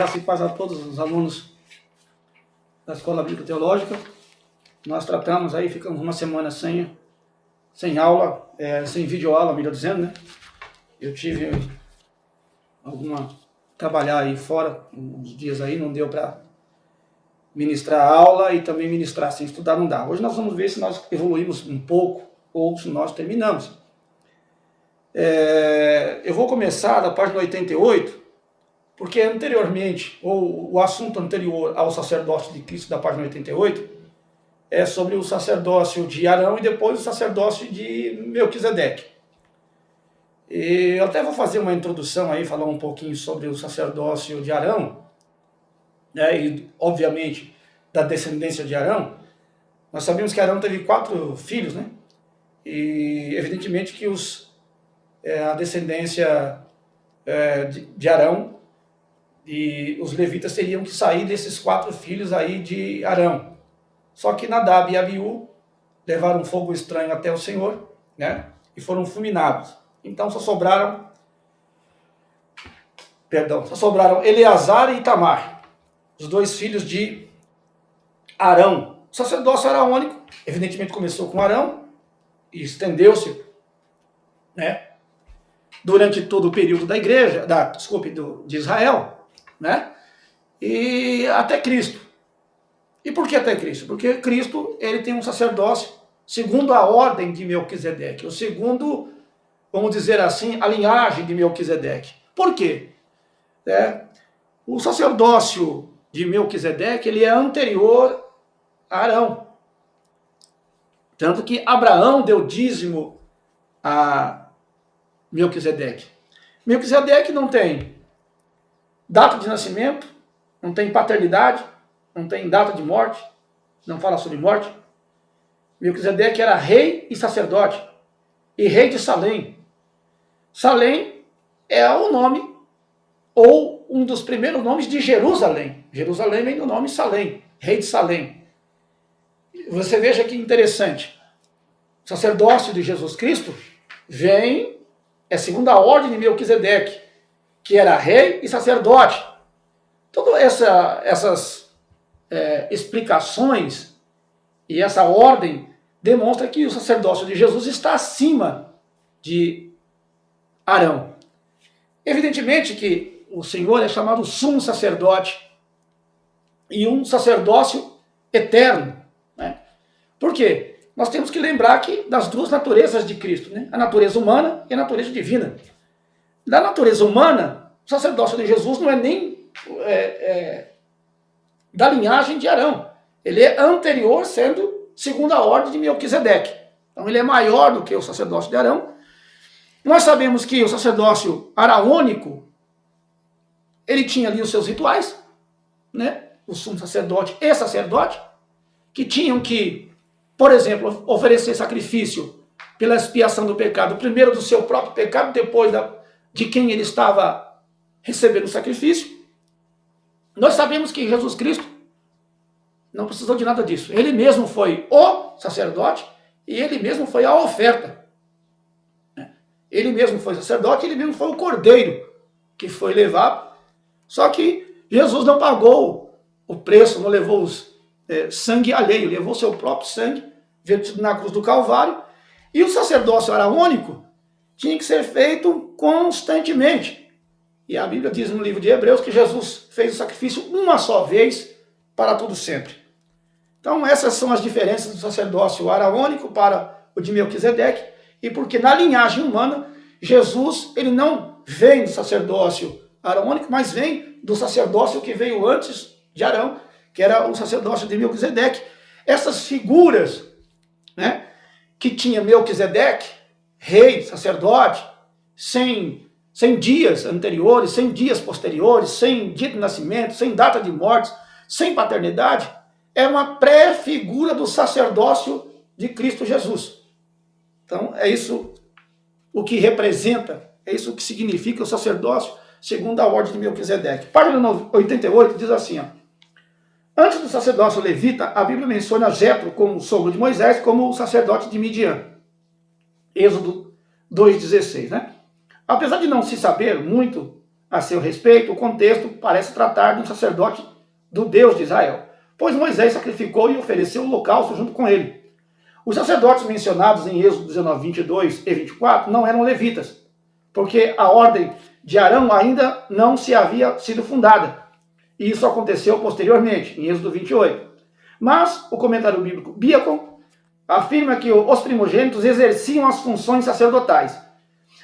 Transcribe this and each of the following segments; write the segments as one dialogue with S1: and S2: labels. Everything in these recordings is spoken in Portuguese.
S1: Graça e paz a todos os alunos da Escola Bíblica Teológica. Nós tratamos aí, ficamos uma semana sem aula, sem videoaula, melhor dizendo, né? Eu tive trabalhar aí fora, uns dias aí, não deu para ministrar a aula e também ministrar sem estudar não dá. Hoje nós vamos ver se nós evoluímos um pouco ou se nós terminamos. Eu vou começar da página 88, porque anteriormente, ou o assunto anterior ao sacerdócio de Cristo da página 88, é sobre o sacerdócio de Arão e depois o sacerdócio de Melquisedeque. E eu até vou fazer uma introdução aí, falar um pouquinho sobre o sacerdócio de Arão, né, e obviamente da descendência de Arão. Nós sabemos que Arão teve 4 filhos, né? E evidentemente que a descendência de Arão e os levitas teriam que sair desses 4 filhos aí de Arão. Só que Nadab e Abiú levaram um fogo estranho até o Senhor, né? E foram fulminados. Então só sobraram Eleazar e Itamar, os 2 filhos de Arão. O sacerdócio araônico, evidentemente, começou com Arão e estendeu-se, né, durante todo o período da igreja, de Israel, né, e até Cristo. E por que até Cristo? Porque Cristo, ele tem um sacerdócio segundo a ordem de Melquisedeque, o segundo, vamos dizer assim, a linhagem de Melquisedeque. Por quê? O sacerdócio de Melquisedeque, ele é anterior a Arão. Tanto que Abraão deu dízimo a Melquisedeque. Melquisedeque não tem data de nascimento, não tem paternidade, não tem data de morte, não fala sobre morte. Melquisedeque era rei e sacerdote, e rei de Salém. Salém é o nome, ou um dos primeiros nomes de Jerusalém. Jerusalém vem do nome Salém, rei de Salém. Você veja que interessante. O sacerdócio de Jesus Cristo é segundo a ordem de Melquisedeque, que era rei e sacerdote. Todas essas explicações e essa ordem demonstra que o sacerdócio de Jesus está acima de Arão. Evidentemente que o Senhor é chamado sumo sacerdote e um sacerdócio eterno, né? Por quê? Nós temos que lembrar que das 2 naturezas de Cristo, né? A natureza humana e a natureza divina. Da natureza humana, o sacerdócio de Jesus não é nem da linhagem de Arão. Ele é anterior, sendo segundo a ordem de Melquisedeque. Então ele é maior do que o sacerdócio de Arão. Nós sabemos que o sacerdócio araônico, ele tinha ali os seus rituais, né? O sumo sacerdote e sacerdote, que tinham que, por exemplo, oferecer sacrifício pela expiação do pecado, primeiro do seu próprio pecado, depois de quem ele estava recebendo o sacrifício. Nós sabemos que Jesus Cristo não precisou de nada disso. Ele mesmo foi o sacerdote e ele mesmo foi a oferta. Ele mesmo foi sacerdote, ele mesmo foi o cordeiro que foi levado. Só que Jesus não pagou o preço, não levou sangue alheio, levou seu próprio sangue, vertido na cruz do Calvário. E o sacerdócio araônico tinha que ser feito constantemente. E a Bíblia diz no livro de Hebreus que Jesus fez o sacrifício uma só vez para todo sempre. Então essas são as diferenças do sacerdócio araônico para o de Melquisedeque. E porque na linhagem humana, Jesus ele não vem do sacerdócio araônico, mas vem do sacerdócio que veio antes de Arão, que era o sacerdócio de Melquisedeque. Essas figuras, né, que tinha Melquisedeque, rei, sacerdote, sem dias anteriores, sem dias posteriores, sem dia de nascimento, sem data de morte, sem paternidade, é uma pré-figura do sacerdócio de Cristo Jesus. Então, é isso o que representa, é isso o que significa o sacerdócio segundo a ordem de Melquisedeque. Página 88 diz assim, ó: antes do sacerdócio levita, a Bíblia menciona Jetro como sogro de Moisés, como o sacerdote de Midian. Êxodo 2,16, né? Apesar de não se saber muito a seu respeito, o contexto parece tratar de um sacerdote do Deus de Israel, pois Moisés sacrificou e ofereceu o holocausto junto com ele. Os sacerdotes mencionados em Êxodo 19, 22 e 24 não eram levitas, porque a ordem de Arão ainda não se havia sido fundada. E isso aconteceu posteriormente, em Êxodo 28. Mas o comentário bíblico Biacon afirma que os primogênitos exerciam as funções sacerdotais.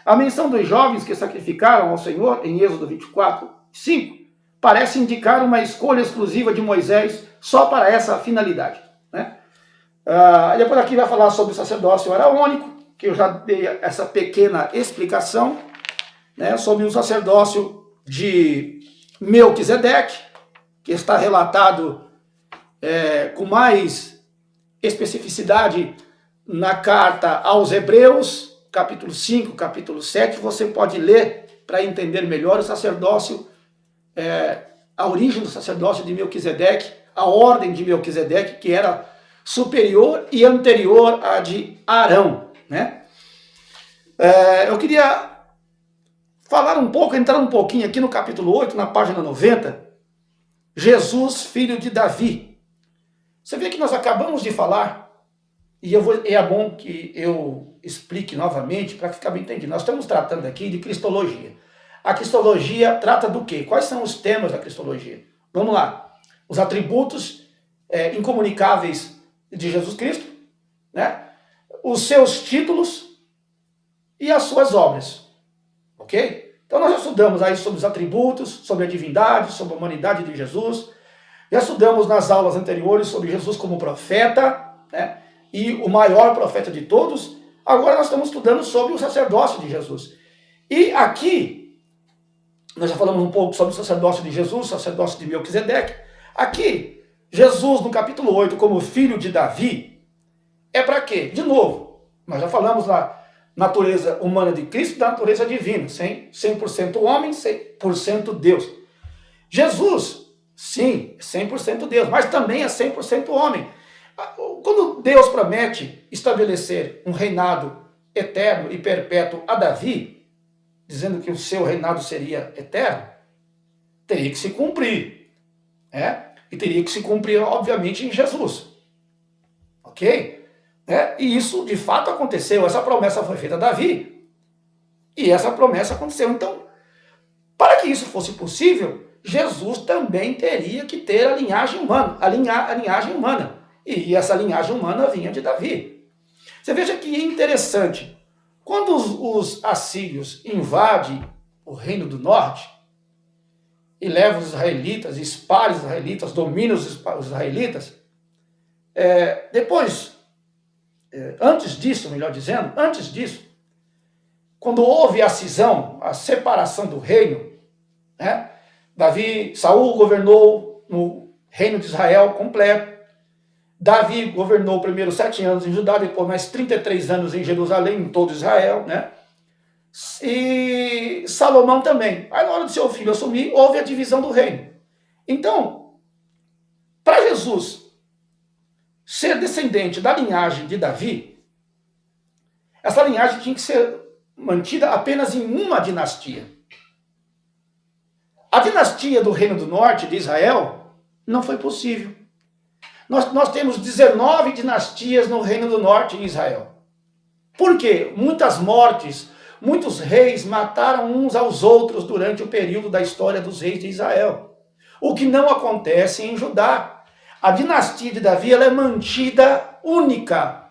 S1: A menção dos jovens que sacrificaram ao Senhor, em Êxodo 24, 5, parece indicar uma escolha exclusiva de Moisés só para essa finalidade, né? Depois aqui vai falar sobre o sacerdócio araônico, que eu já dei essa pequena explicação, né, sobre o sacerdócio de Melquisedeque, que está relatado com mais especificidade na carta aos Hebreus, capítulo 5, capítulo 7, você pode ler para entender melhor o sacerdócio, a origem do sacerdócio de Melquisedeque, a ordem de Melquisedeque, que era superior e anterior à de Arão, né? Eu queria falar um pouco, entrar um pouquinho aqui no capítulo 8, na página 90, Jesus, filho de Davi. Você vê que nós acabamos de falar, e é bom que eu explique novamente para ficar bem entendido. Nós estamos tratando aqui de cristologia. A cristologia trata do quê? Quais são os temas da cristologia? Vamos lá. Os atributos incomunicáveis de Jesus Cristo, né? Os seus títulos e as suas obras, ok? Então nós já estudamos aí sobre os atributos, sobre a divindade, sobre a humanidade de Jesus, já estudamos nas aulas anteriores sobre Jesus como profeta, né? E o maior profeta de todos. Agora nós estamos estudando sobre o sacerdócio de Jesus. E aqui, nós já falamos um pouco sobre o sacerdócio de Jesus, o sacerdócio de Melquisedeque. Aqui, Jesus, no capítulo 8, como filho de Davi, é para quê? De novo, nós já falamos da natureza humana de Cristo e da natureza divina, 100% homem, 100% Deus. Jesus, sim, é 100% Deus, mas também é 100% homem. Quando Deus promete estabelecer um reinado eterno e perpétuo a Davi, dizendo que o seu reinado seria eterno, teria que se cumprir, né? E teria que se cumprir, obviamente, em Jesus. Ok? E isso, de fato, aconteceu. Essa promessa foi feita a Davi. E essa promessa aconteceu. Então, para que isso fosse possível, Jesus também teria que ter a linhagem humana. A linhagem humana. E essa linhagem humana vinha de Davi. Você veja que é interessante. Quando os assírios invadem o Reino do Norte, e leva os israelitas, espalha os israelitas, domina os israelitas. Antes disso, quando houve a cisão, a separação do reino, né, Saul governou no reino de Israel completo. Davi governou primeiro 7 anos em Judá, depois mais 33 anos em Jerusalém, em todo Israel, né? E Salomão também. Aí na hora do seu filho assumir, houve a divisão do reino. Então, para Jesus ser descendente da linhagem de Davi, essa linhagem tinha que ser mantida apenas em uma dinastia. A dinastia do Reino do Norte de Israel não foi possível. Nós temos 19 dinastias no Reino do Norte em Israel. Por quê? Muitas mortes. Muitos reis mataram uns aos outros durante o período da história dos reis de Israel. O que não acontece em Judá. A dinastia de Davi ela é mantida única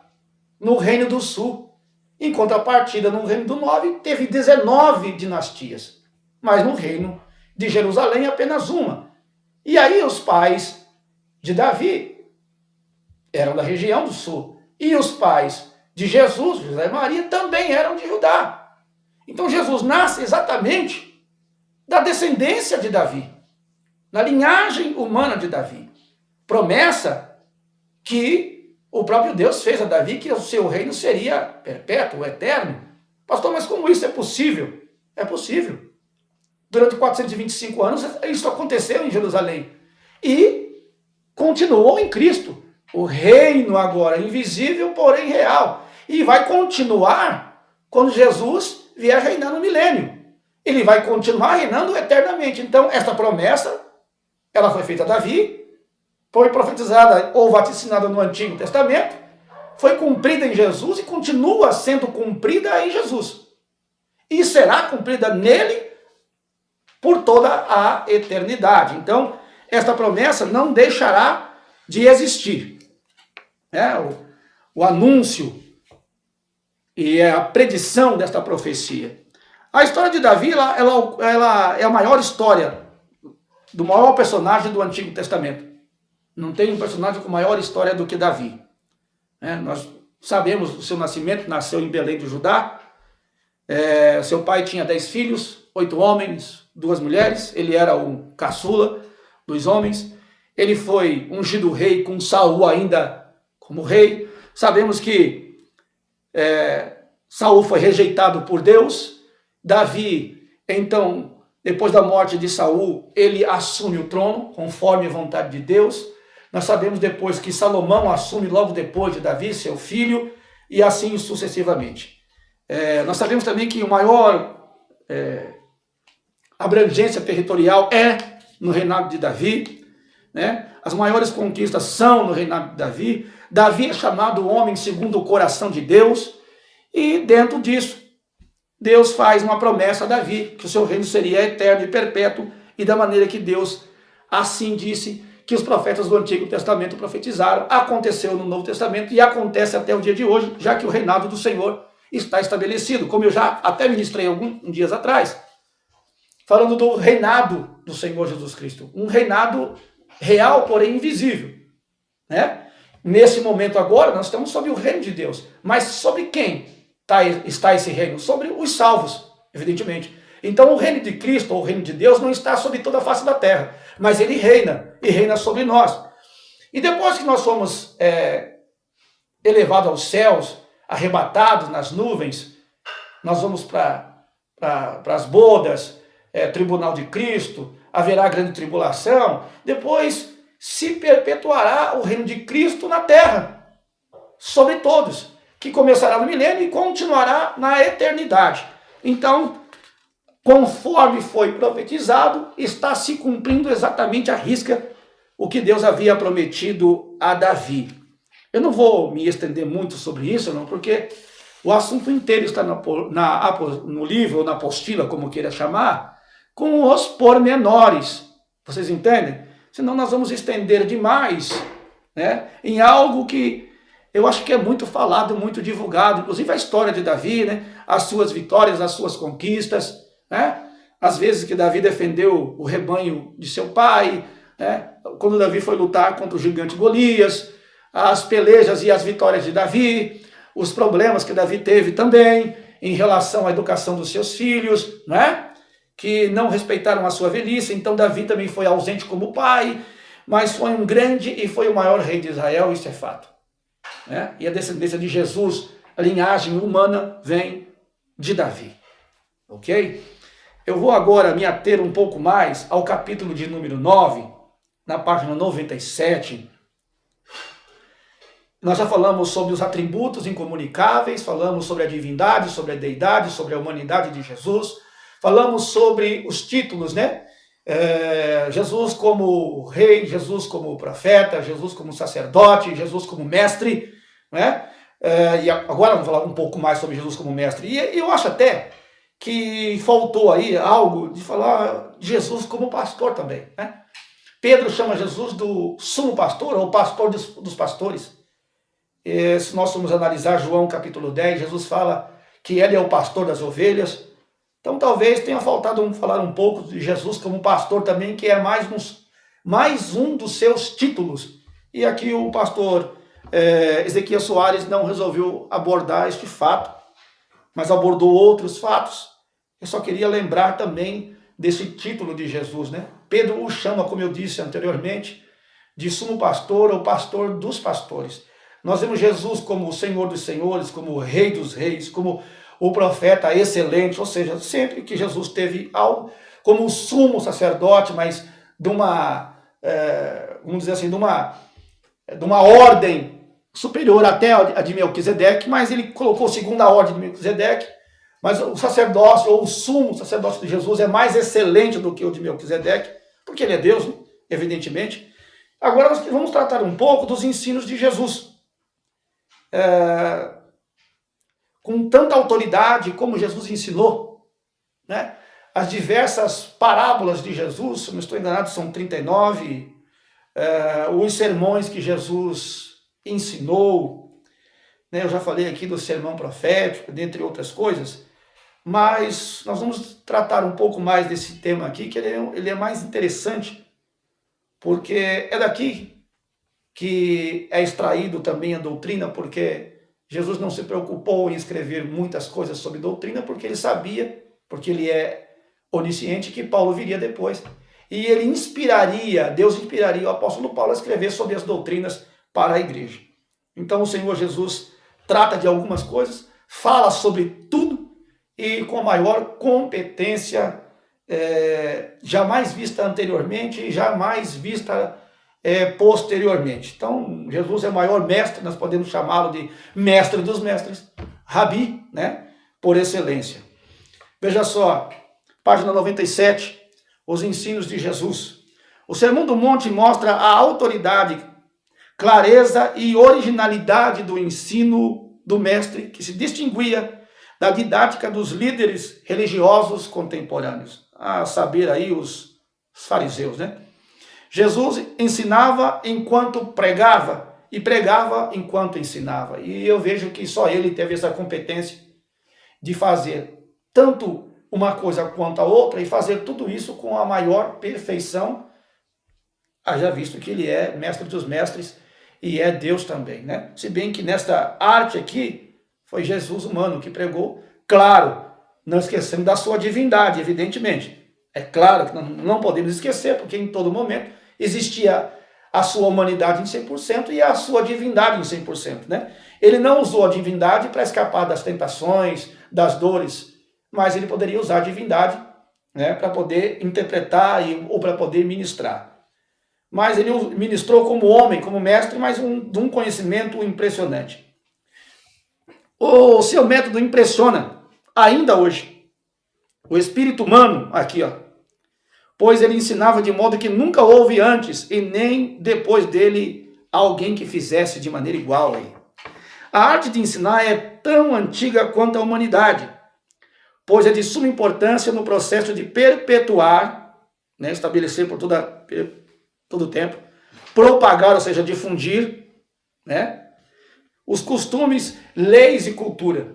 S1: no Reino do Sul. Em contrapartida, no Reino do Norte, teve 19 dinastias. Mas no Reino de Jerusalém, apenas uma. E aí os pais de Davi eram da região do Sul. E os pais de Jesus, José e Maria, também eram de Judá. Então Jesus nasce exatamente da descendência de Davi, na linhagem humana de Davi. Promessa que o próprio Deus fez a Davi, que o seu reino seria perpétuo, eterno. Pastor, mas como isso é possível? É possível. Durante 425 anos isso aconteceu em Jerusalém. E continuou em Cristo. O reino agora invisível, porém real. E vai continuar quando Jesus vier reinar no milênio. ele vai continuar reinando eternamente. Então, esta promessa, ela foi feita a Davi, foi profetizada ou vaticinada no Antigo Testamento, foi cumprida em Jesus e continua sendo cumprida em Jesus. E será cumprida nele por toda a eternidade. Então, esta promessa não deixará de existir. O anúncio e a predição desta profecia. A história de Davi, ela é a maior história do maior personagem do Antigo Testamento. Não tem um personagem com maior história do que Davi. Nós sabemos o seu nascimento, nasceu em Belém do Judá. Seu pai tinha 10 filhos, 8 homens, 2 mulheres. Ele era o caçula dos homens. Ele foi ungido rei com Saul ainda como rei. Sabemos que Saul foi rejeitado por Deus. Davi, então, depois da morte de Saul, ele assume o trono, conforme a vontade de Deus. Nós sabemos depois que Salomão assume logo depois de Davi, seu filho, e assim sucessivamente. Nós sabemos também que o maior abrangência territorial é no reinado de Davi, né? As maiores conquistas são no reinado de Davi. Davi é chamado o homem segundo o coração de Deus, e dentro disso, Deus faz uma promessa a Davi, que o seu reino seria eterno e perpétuo, e da maneira que Deus assim disse, que os profetas do Antigo Testamento profetizaram, aconteceu no Novo Testamento e acontece até o dia de hoje, já que o reinado do Senhor está estabelecido, como eu já até ministrei alguns dias atrás, falando do reinado do Senhor Jesus Cristo, um reinado real, porém invisível, né? Nesse momento agora, nós estamos sob o reino de Deus, mas sobre quem está esse reino? Sobre os salvos, evidentemente. Então o reino de Cristo, ou o reino de Deus, não está sobre toda a face da terra, mas ele reina, e reina sobre nós. E depois que nós fomos elevados aos céus, arrebatados nas nuvens, nós vamos para as bodas, tribunal de Cristo, haverá grande tribulação, depois se perpetuará o reino de Cristo na terra, sobre todos, que começará no milênio e continuará na eternidade. Então, conforme foi profetizado, está se cumprindo exatamente à risca o que Deus havia prometido a Davi. Eu não vou me estender muito sobre isso, não, porque o assunto inteiro está no livro, ou na apostila, como queira chamar, com os pormenores. Vocês entendem? Senão nós vamos estender demais, né, em algo que eu acho que é muito falado, muito divulgado, inclusive a história de Davi, né, as suas vitórias, as suas conquistas, né, as vezes que Davi defendeu o rebanho de seu pai, né, quando Davi foi lutar contra o gigante Golias, as pelejas e as vitórias de Davi, os problemas que Davi teve também em relação à educação dos seus filhos, né, que não respeitaram a sua velhice. Então Davi também foi ausente como pai, mas foi um grande e foi o maior rei de Israel, isso é fato. Né? E a descendência de Jesus, a linhagem humana, vem de Davi. Ok? Eu vou agora me ater um pouco mais ao capítulo de número 9, na página 97. Nós já falamos sobre os atributos incomunicáveis, falamos sobre a divindade, sobre a deidade, sobre a humanidade de Jesus. Falamos sobre os títulos, né? Jesus como rei, Jesus como profeta, Jesus como sacerdote, Jesus como mestre, né? E agora vamos falar um pouco mais sobre Jesus como mestre. E eu acho até que faltou aí algo de falar de Jesus como pastor também, né? Pedro chama Jesus do sumo pastor, ou pastor dos pastores. Se nós formos analisar João capítulo 10, Jesus fala que ele é o pastor das ovelhas. Então talvez tenha faltado falar um pouco de Jesus como pastor também, que é mais um dos seus títulos. E aqui o pastor Ezequiel Soares não resolveu abordar este fato, mas abordou outros fatos. Eu só queria lembrar também desse título de Jesus, né? Pedro o chama, como eu disse anteriormente, de sumo pastor ou pastor dos pastores. Nós vemos Jesus como o Senhor dos senhores, como o Rei dos reis, como o profeta excelente, ou seja, sempre que Jesus teve algo como um sumo sacerdote, mas de uma, vamos dizer assim, de uma ordem superior até a de Melquisedeque, mas ele colocou segundo a ordem de Melquisedeque, Mas o sacerdócio, ou o sumo sacerdócio de Jesus, é mais excelente do que o de Melquisedeque, porque ele é Deus, né? Evidentemente. Agora nós vamos tratar um pouco dos ensinos de Jesus. Com tanta autoridade como Jesus ensinou, né? As diversas parábolas de Jesus, se não estou enganado, são 39, os sermões que Jesus ensinou, né? Eu já falei aqui do sermão profético, dentre outras coisas, mas nós vamos tratar um pouco mais desse tema aqui, que ele é mais interessante, porque é daqui que é extraído também a doutrina, porque Jesus não se preocupou em escrever muitas coisas sobre doutrina, porque ele sabia, porque ele é onisciente, que Paulo viria depois. E ele Deus inspiraria o apóstolo Paulo a escrever sobre as doutrinas para a igreja. Então o Senhor Jesus trata de algumas coisas, fala sobre tudo e com a maior competência jamais vista anteriormente e jamais vista posteriormente. Então, Jesus é o maior mestre, nós podemos chamá-lo de mestre dos mestres, Rabi, né? Por excelência. Veja só, página 97, os ensinos de Jesus. O Sermão do Monte mostra a autoridade, clareza e originalidade do ensino do mestre, que se distinguia da didática dos líderes religiosos contemporâneos, a saber aí os fariseus, né? Jesus ensinava enquanto pregava e pregava enquanto ensinava. E eu vejo que só ele teve essa competência de fazer tanto uma coisa quanto a outra e fazer tudo isso com a maior perfeição, haja visto que ele é mestre dos mestres e é Deus também, né? Se bem que nesta arte aqui foi Jesus humano que pregou, claro, não esquecendo da sua divindade, evidentemente. É claro que não podemos esquecer, porque em todo momento existia a sua humanidade em 100% e a sua divindade em 100%, né? Ele não usou a divindade para escapar das tentações, das dores, mas ele poderia usar a divindade, né, para poder interpretar ou para poder ministrar. Mas ele ministrou como homem, como mestre, mas de um conhecimento impressionante. O seu método impressiona ainda hoje. O espírito humano, aqui, ó, pois ele ensinava de modo que nunca houve antes e nem depois dele alguém que fizesse de maneira igual a ele. A arte de ensinar é tão antiga quanto a humanidade, pois é de suma importância no processo de perpetuar, né, estabelecer por todo o tempo, propagar, ou seja, difundir, né, os costumes, leis e cultura.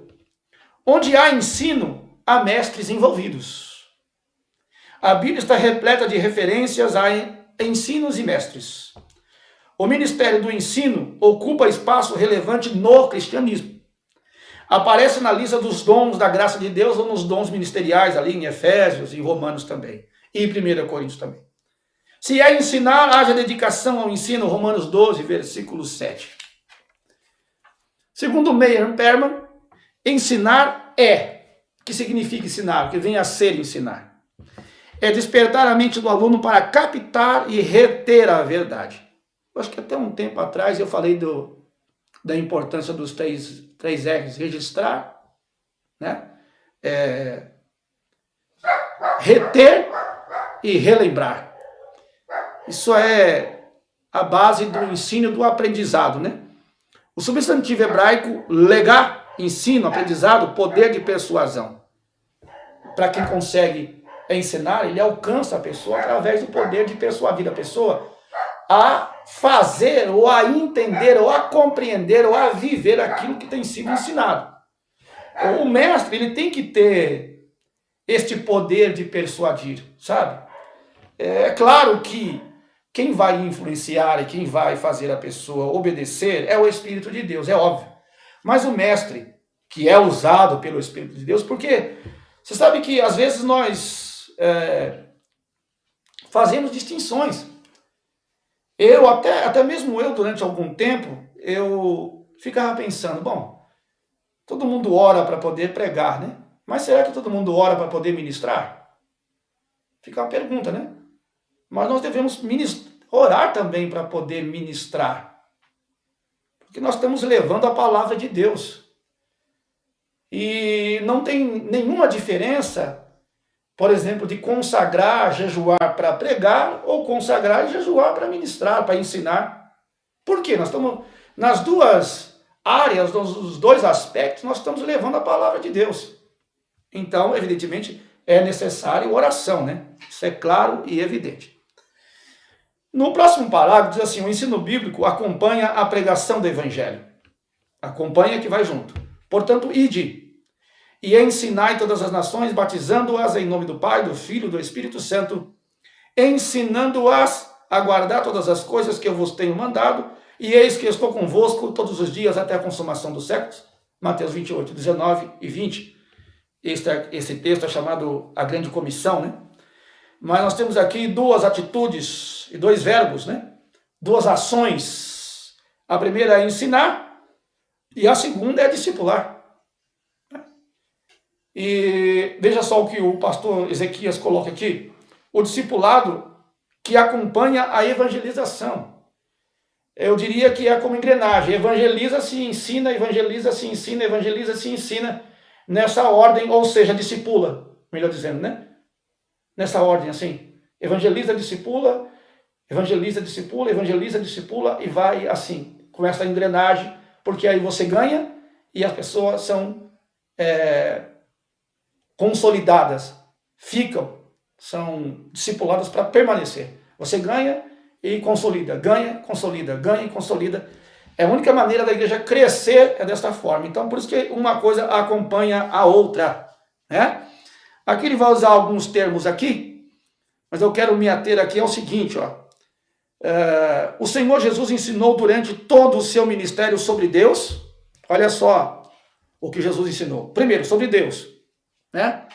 S1: Onde há ensino, há mestres envolvidos. A Bíblia está repleta de referências a ensinos e mestres. O ministério do ensino ocupa espaço relevante no cristianismo. Aparece na lista dos dons da graça de Deus ou nos dons ministeriais, ali em Efésios e Romanos também. E em 1 Coríntios também. Se é ensinar, haja dedicação ao ensino, Romanos 12, versículo 7. Segundo Meyer Perman, ensinar que significa ensinar, que vem a ser ensinar. É despertar a mente do aluno para captar e reter a verdade. Eu acho que até um tempo atrás eu falei da importância dos três R's, registrar, né? Reter e relembrar. Isso é a base do ensino e do aprendizado, né? O substantivo hebraico legá, ensino, aprendizado, poder de persuasão. Para quem consegue ensinar, ele alcança a pessoa através do poder de persuadir a pessoa a fazer, ou a entender, ou a compreender, ou a viver aquilo que tem sido ensinado. O mestre, ele tem que ter este poder de persuadir, sabe? É claro que quem vai influenciar e quem vai fazer a pessoa obedecer é o Espírito de Deus, é óbvio. Mas o mestre, que é usado pelo Espírito de Deus, porque você sabe que às vezes nós fazemos distinções. Até mesmo eu, durante algum tempo, eu ficava pensando, bom, todo mundo ora para poder pregar, né? Mas será que todo mundo ora para poder ministrar? Fica uma pergunta, né? Mas nós devemos orar também para poder ministrar. Porque nós estamos levando a palavra de Deus. E não tem nenhuma diferença, por exemplo, de consagrar, jejuar para pregar, ou consagrar e jejuar para ministrar, para ensinar. Por quê? Nós estamos nas duas áreas, nos dois aspectos, nós estamos levando a palavra de Deus. Então, evidentemente, é necessário oração, né? Isso é claro e evidente. No próximo parágrafo diz assim, o ensino bíblico acompanha a pregação do evangelho. Acompanha que vai junto. Portanto, ide e ensinai todas as nações, batizando-as em nome do Pai, do Filho e do Espírito Santo, ensinando-as a guardar todas as coisas que eu vos tenho mandado, e eis que eu estou convosco todos os dias até a consumação dos séculos. Mateus 28, 19 e 20. Esse texto é chamado a Grande Comissão, né? Mas nós temos aqui duas atitudes e dois verbos, né? Duas ações. A primeira é ensinar e a segunda é discipular. E veja só o que o pastor Ezequias coloca aqui. O discipulado que acompanha a evangelização. Eu diria que é como engrenagem. Evangeliza-se, ensina, evangeliza-se, ensina, evangeliza-se, ensina. Nessa ordem, ou seja, discipula, melhor dizendo, né? Nessa ordem, assim. Evangeliza, discipula, evangeliza, discipula, evangeliza, discipula, e vai assim, com essa engrenagem, porque aí você ganha e as pessoas são consolidadas, são discipuladas para permanecer. Você ganha e consolida, ganha, consolida, ganha e consolida. É a única maneira da igreja crescer é desta forma. Então, por isso que uma coisa acompanha a outra, né? Aqui ele vai usar alguns termos aqui, mas eu quero me ater aqui ao seguinte, ó. O Senhor Jesus ensinou durante todo o seu ministério sobre Deus. Olha só o que Jesus ensinou. Primeiro, sobre Deus, né?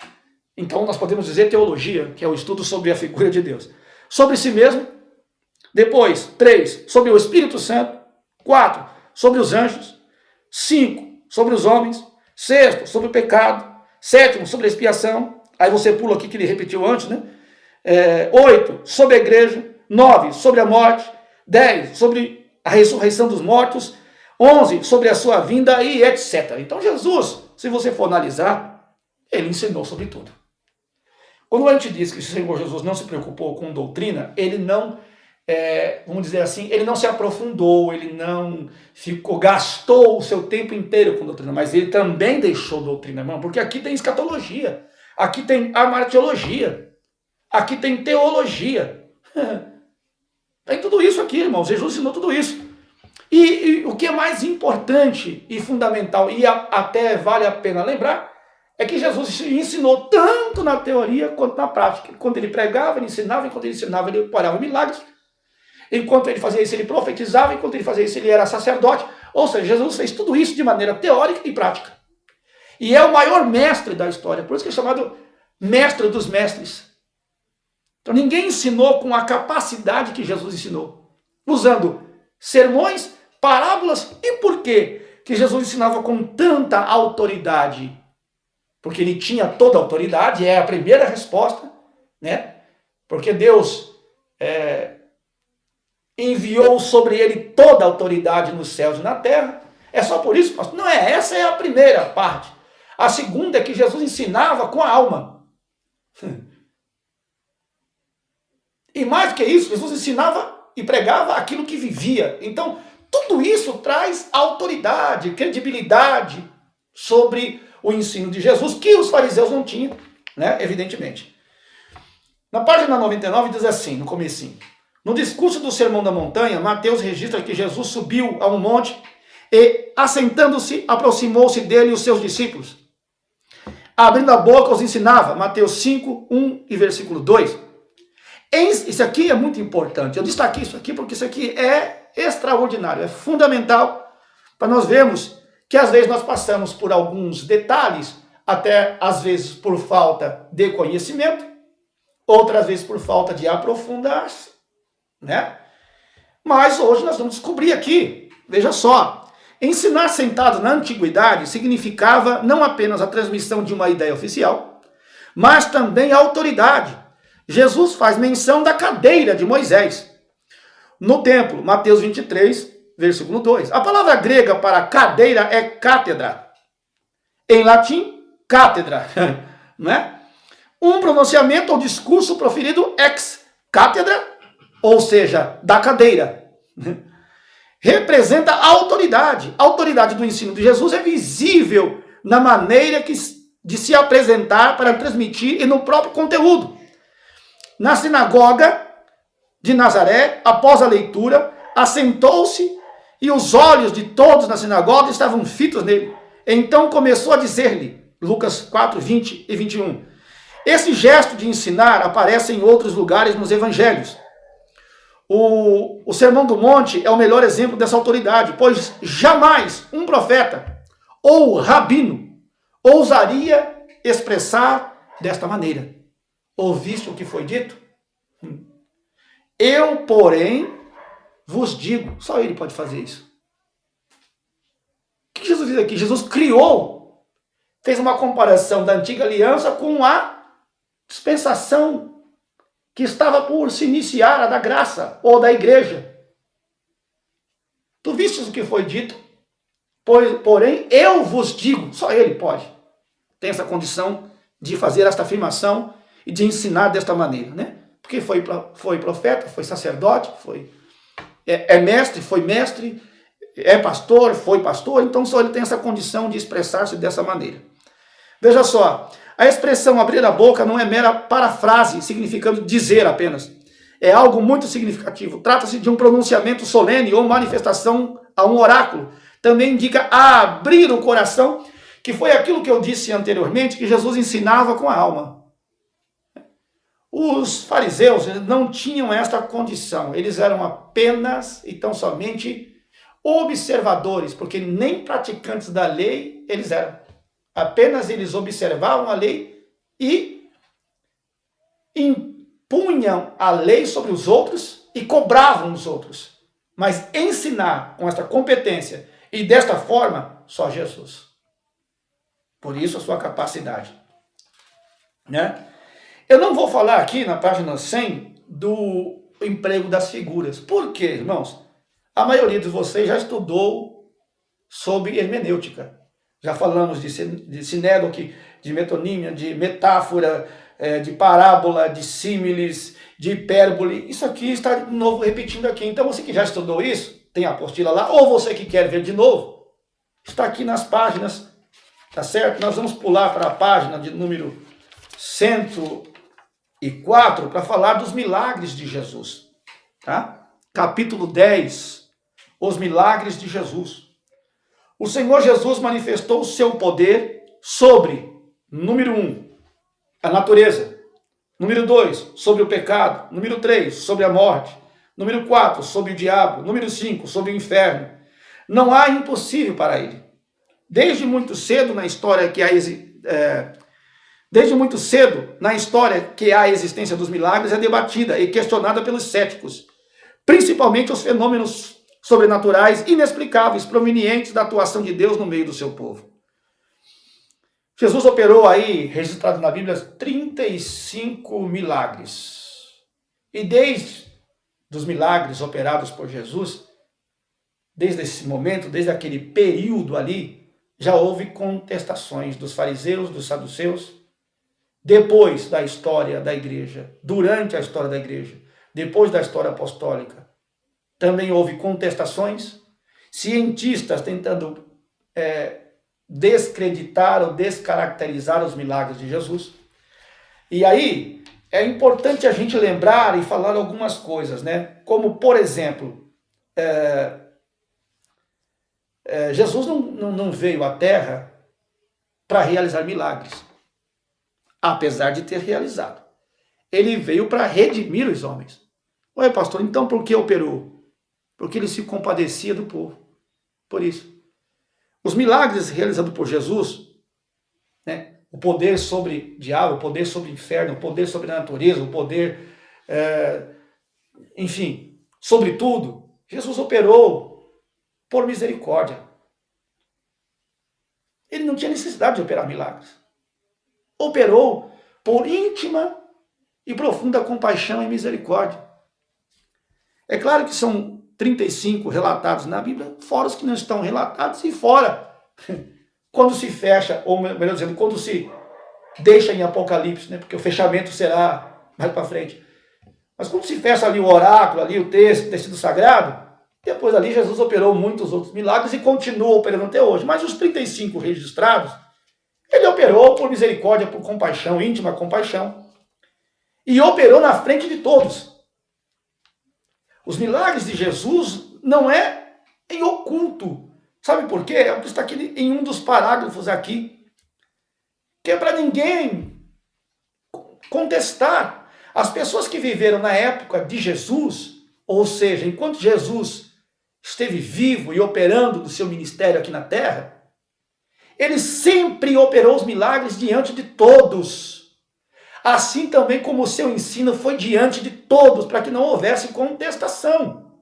S1: Então, nós podemos dizer teologia, que é o estudo sobre a figura de Deus. Sobre si mesmo. Depois, 3, sobre o Espírito Santo. 4, sobre os anjos. 5, sobre os homens. 6, sobre o pecado. 7, sobre a expiação. Aí você pula aqui que ele repetiu antes, né? 8, sobre a igreja. 9, sobre a morte. 10, sobre a ressurreição dos mortos. 11, sobre a sua vinda e etc. Então Jesus, se você for analisar, ele ensinou sobre tudo. Quando a gente diz que o Senhor Jesus não se preocupou com doutrina, ele não, vamos dizer assim, ele não se aprofundou, ele não gastou o seu tempo inteiro com doutrina, mas ele também deixou doutrina, irmão, porque aqui tem escatologia, aqui tem amartiologia, aqui tem teologia. Tem tudo isso aqui, irmão. Jesus ensinou tudo isso. E o que é mais importante e fundamental, e até vale a pena lembrar, é que Jesus ensinou tanto na teoria quanto na prática. Quando ele pregava, ele ensinava, enquanto ele ensinava, ele operava milagres. Enquanto ele fazia isso, ele profetizava, enquanto ele fazia isso, ele era sacerdote. Ou seja, Jesus fez tudo isso de maneira teórica e prática. E é o maior mestre da história, por isso que é chamado mestre dos mestres. Então ninguém ensinou com a capacidade que Jesus ensinou, usando sermões, parábolas. E por quê que Jesus ensinava com tanta autoridade? Porque ele tinha toda a autoridade, é a primeira resposta, né? Porque Deus enviou sobre ele toda a autoridade nos céus e na terra. É só por isso, pastor? Não é, essa é a primeira parte. A segunda é que Jesus ensinava com a alma. E mais do que isso, Jesus ensinava e pregava aquilo que vivia. Então, tudo isso traz autoridade, credibilidade sobre o ensino de Jesus, que os fariseus não tinham, né? Evidentemente. Na página 99 diz assim, no comecinho: no discurso do Sermão da Montanha, Mateus registra que Jesus subiu a um monte e, assentando-se, aproximou-se dele e os seus discípulos. Abrindo a boca, os ensinava. Mateus 5, 1 e versículo 2. Isso aqui é muito importante. Eu destaquei isso aqui porque isso aqui é extraordinário, é fundamental para nós vermos que às vezes nós passamos por alguns detalhes, até às vezes por falta de conhecimento, outras vezes por falta de aprofundar-se, né? Mas hoje nós vamos descobrir aqui, veja só, ensinar sentado na antiguidade significava não apenas a transmissão de uma ideia oficial, mas também a autoridade. Jesus faz menção da cadeira de Moisés no templo, Mateus 23, versículo 2. A palavra grega para cadeira é cátedra. Em latim, cátedra, não é? Um pronunciamento ou discurso proferido ex cátedra, ou seja, da cadeira. Representa a autoridade. A autoridade do ensino de Jesus é visível na maneira de se apresentar para transmitir e no próprio conteúdo. Na sinagoga de Nazaré, após a leitura, assentou-se e os olhos de todos na sinagoga estavam fitos nele. Então começou a dizer-lhe, Lucas 4, 20 e 21. Esse gesto de ensinar aparece em outros lugares nos evangelhos. O Sermão do Monte é o melhor exemplo dessa autoridade, pois jamais um profeta ou rabino ousaria expressar desta maneira. Ouviste o que foi dito? Eu, porém, vos digo. Só ele pode fazer isso. O que Jesus diz aqui? Jesus criou, fez uma comparação da antiga aliança com a dispensação que estava por se iniciar, a da graça ou da igreja. Tu vistes o que foi dito? Porém, eu vos digo. Só ele pode. Tem essa condição de fazer esta afirmação e de ensinar desta maneira, né? Porque foi profeta, foi sacerdote, é mestre, foi mestre, é pastor, foi pastor, então só ele tem essa condição de expressar-se dessa maneira. Veja só, a expressão abrir a boca não é mera parafrase, significando dizer apenas. É algo muito significativo. Trata-se de um pronunciamento solene ou manifestação a um oráculo. Também indica abrir o coração, que foi aquilo que eu disse anteriormente, que Jesus ensinava com a alma. Os fariseus não tinham esta condição. Eles eram apenas e tão somente observadores, porque nem praticantes da lei eles eram. Apenas eles observavam a lei e impunham a lei sobre os outros e cobravam os outros. Mas ensinar com esta competência e desta forma, só Jesus. Por isso a sua capacidade. Né? Eu não vou falar aqui na página 100 do emprego das figuras. Por quê, irmãos? A maioria de vocês já estudou sobre hermenêutica. Já falamos de sinédoque, de metonímia, de metáfora, de parábola, de símiles, de hipérbole. Isso aqui está de novo repetindo aqui. Então você que já estudou isso, tem a apostila lá, ou você que quer ver de novo, está aqui nas páginas, tá certo? Nós vamos pular para a página de número 104 para falar dos milagres de Jesus. Tá? Capítulo 10, os milagres de Jesus. O Senhor Jesus manifestou o seu poder sobre, número 1, a natureza. Número 2, sobre o pecado. Número 3, sobre a morte. Número 4, sobre o diabo. Número 5, sobre o inferno. Não há impossível para ele. Desde muito cedo na história que a existência dos milagres é debatida e questionada pelos céticos, principalmente os fenômenos sobrenaturais inexplicáveis provenientes da atuação de Deus no meio do seu povo. Jesus operou aí, registrado na Bíblia, 35 milagres. E desde os milagres operados por Jesus, desde esse momento, desde aquele período ali, já houve contestações dos fariseus, dos saduceus, depois da história da igreja, durante a história da igreja, depois da história apostólica. Também houve contestações, cientistas tentando descreditar ou descaracterizar os milagres de Jesus. E aí é importante a gente lembrar e falar algumas coisas, né? Como, por exemplo, Jesus não veio à Terra para realizar milagres, apesar de ter realizado. Ele veio para redimir os homens. Ué, pastor, então por que operou? Porque ele se compadecia do povo. Por isso. Os milagres realizados por Jesus, né, o poder sobre o diabo, o poder sobre o inferno, o poder sobre a natureza, o poder, enfim, sobre tudo, Jesus operou por misericórdia. Ele não tinha necessidade de operar milagres. Operou por íntima e profunda compaixão e misericórdia. É claro que são 35 relatados na Bíblia, fora os que não estão relatados e fora quando se fecha, ou melhor dizendo, quando se deixa em Apocalipse, né? Porque o fechamento será mais para frente. Mas quando se fecha ali o oráculo, ali o texto, o tecido sagrado, depois ali Jesus operou muitos outros milagres e continua operando até hoje. Mas os 35 registrados, ele operou por misericórdia, por compaixão, íntima compaixão. E operou na frente de todos. Os milagres de Jesus não é em oculto. Sabe por quê? É o que está aqui em um dos parágrafos aqui. Que é para ninguém contestar. As pessoas que viveram na época de Jesus, ou seja, enquanto Jesus esteve vivo e operando do seu ministério aqui na terra, ele sempre operou os milagres diante de todos. Assim também como o seu ensino foi diante de todos, para que não houvesse contestação.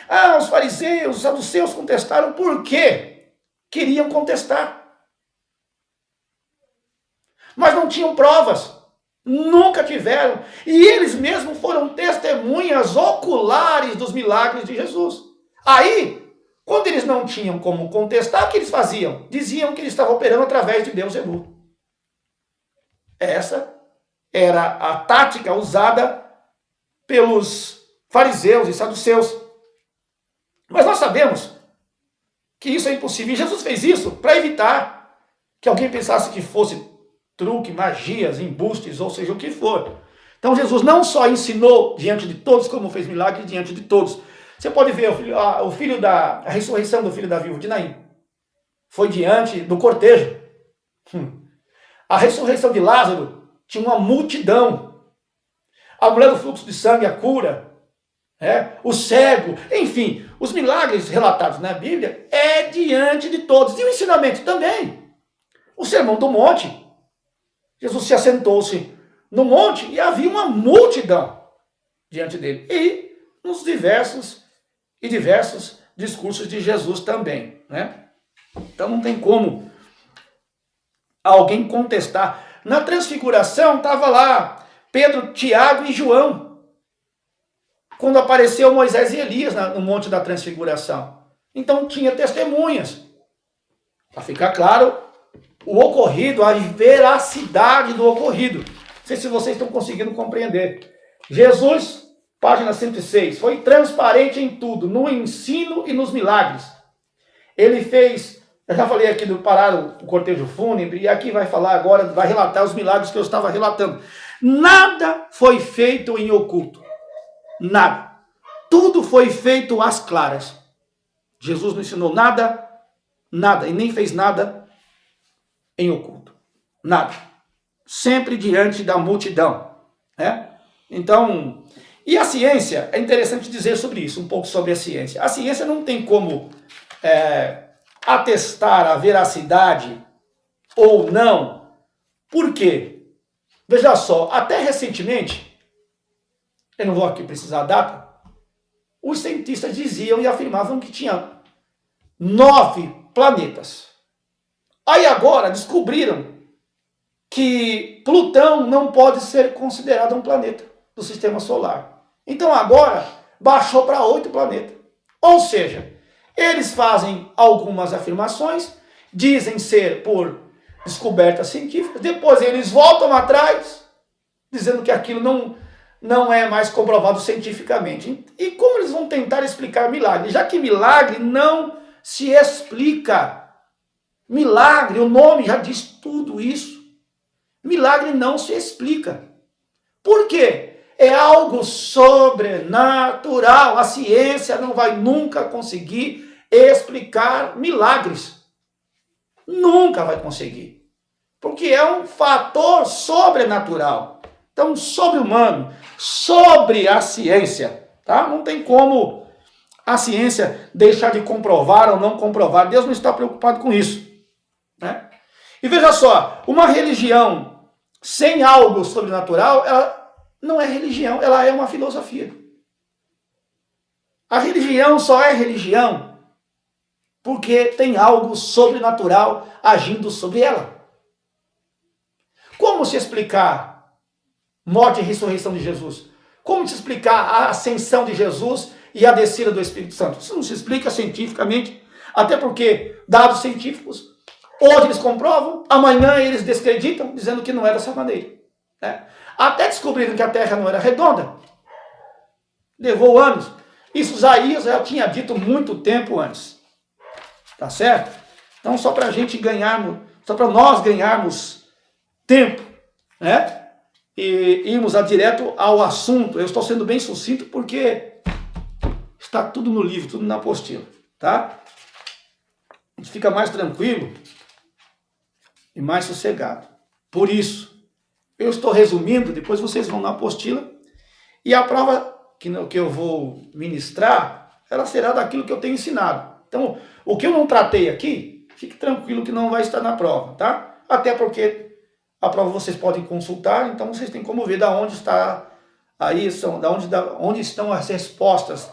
S1: Ah, os fariseus, os saduceus contestaram por quê? Queriam contestar. Mas não tinham provas. Nunca tiveram. E eles mesmos foram testemunhas oculares dos milagres de Jesus. Aí, quando eles não tinham como contestar, o que eles faziam? Diziam que eles estavam operando através de Beelzebul. Essa era a tática usada pelos fariseus e saduceus. Mas nós sabemos que isso é impossível. E Jesus fez isso para evitar que alguém pensasse que fosse truque, magias, embustes, ou seja, o que for. Então Jesus não só ensinou diante de todos, como fez milagres diante de todos. Você pode ver a ressurreição do filho da viúva de Naim. Foi diante do cortejo. A ressurreição de Lázaro tinha uma multidão. A mulher do fluxo de sangue, a cura, o cego, enfim, os milagres relatados na Bíblia é diante de todos. E o ensinamento também. O sermão do monte. Jesus se assentou-se no monte e havia uma multidão diante dele. E nos diversos discursos de Jesus também, né? Então não tem como alguém contestar. Na transfiguração estava lá Pedro, Tiago e João, quando apareceu Moisés e Elias no monte da transfiguração. Então tinha testemunhas, para ficar claro o ocorrido, a veracidade do ocorrido. Não sei se vocês estão conseguindo compreender. Jesus, página 106, foi transparente em tudo, no ensino e nos milagres. Ele fez, eu já falei aqui do parar o cortejo fúnebre, e aqui vai falar agora, vai relatar os milagres que eu estava relatando. Nada foi feito em oculto. Nada. Tudo foi feito às claras. Jesus não ensinou nada, e nem fez nada em oculto. Nada. Sempre diante da multidão. Né? Então, e a ciência, é interessante dizer sobre isso, um pouco sobre a ciência. A ciência não tem como atestar a veracidade ou não. Por quê? Veja só, até recentemente, eu não vou aqui precisar a data, os cientistas diziam e afirmavam que tinha 9 planetas. Aí agora descobriram que Plutão não pode ser considerado um planeta do sistema solar. Então agora baixou para 8 planetas. Ou seja, eles fazem algumas afirmações, dizem ser por descobertas científicas, depois eles voltam atrás, dizendo que aquilo não é mais comprovado cientificamente. E como eles vão tentar explicar milagre? Já que milagre não se explica. Milagre, o nome já diz tudo isso. Milagre não se explica. Por quê? É algo sobrenatural. A ciência não vai nunca conseguir explicar milagres. Nunca vai conseguir. Porque é um fator sobrenatural. Então, sobre-humano, sobre a ciência. Tá? Não tem como a ciência deixar de comprovar ou não comprovar. Deus não está preocupado com isso. Né? E veja só, uma religião sem algo sobrenatural, ela não é religião, ela é uma filosofia. A religião só é religião porque tem algo sobrenatural agindo sobre ela. Como se explicar morte e ressurreição de Jesus? Como se explicar a ascensão de Jesus e a descida do Espírito Santo? Isso não se explica cientificamente, até porque, dados científicos, Hoje eles comprovam, amanhã eles descreditam, dizendo que não é dessa maneira. Né? Até descobrirem que a terra não era redonda. Levou anos. Isso Isaías já tinha dito muito tempo antes. Tá certo? Então, só para a gente ganharmos, só para nós ganharmos tempo, né? E irmos direto ao assunto. Eu estou sendo bem sucinto porque está tudo no livro, tudo na apostila, tá? A gente fica mais tranquilo e mais sossegado. Por isso, eu estou resumindo, depois vocês vão na apostila e a prova que eu vou ministrar, ela será daquilo que eu tenho ensinado. Então, o que eu não tratei aqui, fique tranquilo que não vai estar na prova, tá? Até porque a prova vocês podem consultar, então vocês têm como ver da onde está aí, onde estão as respostas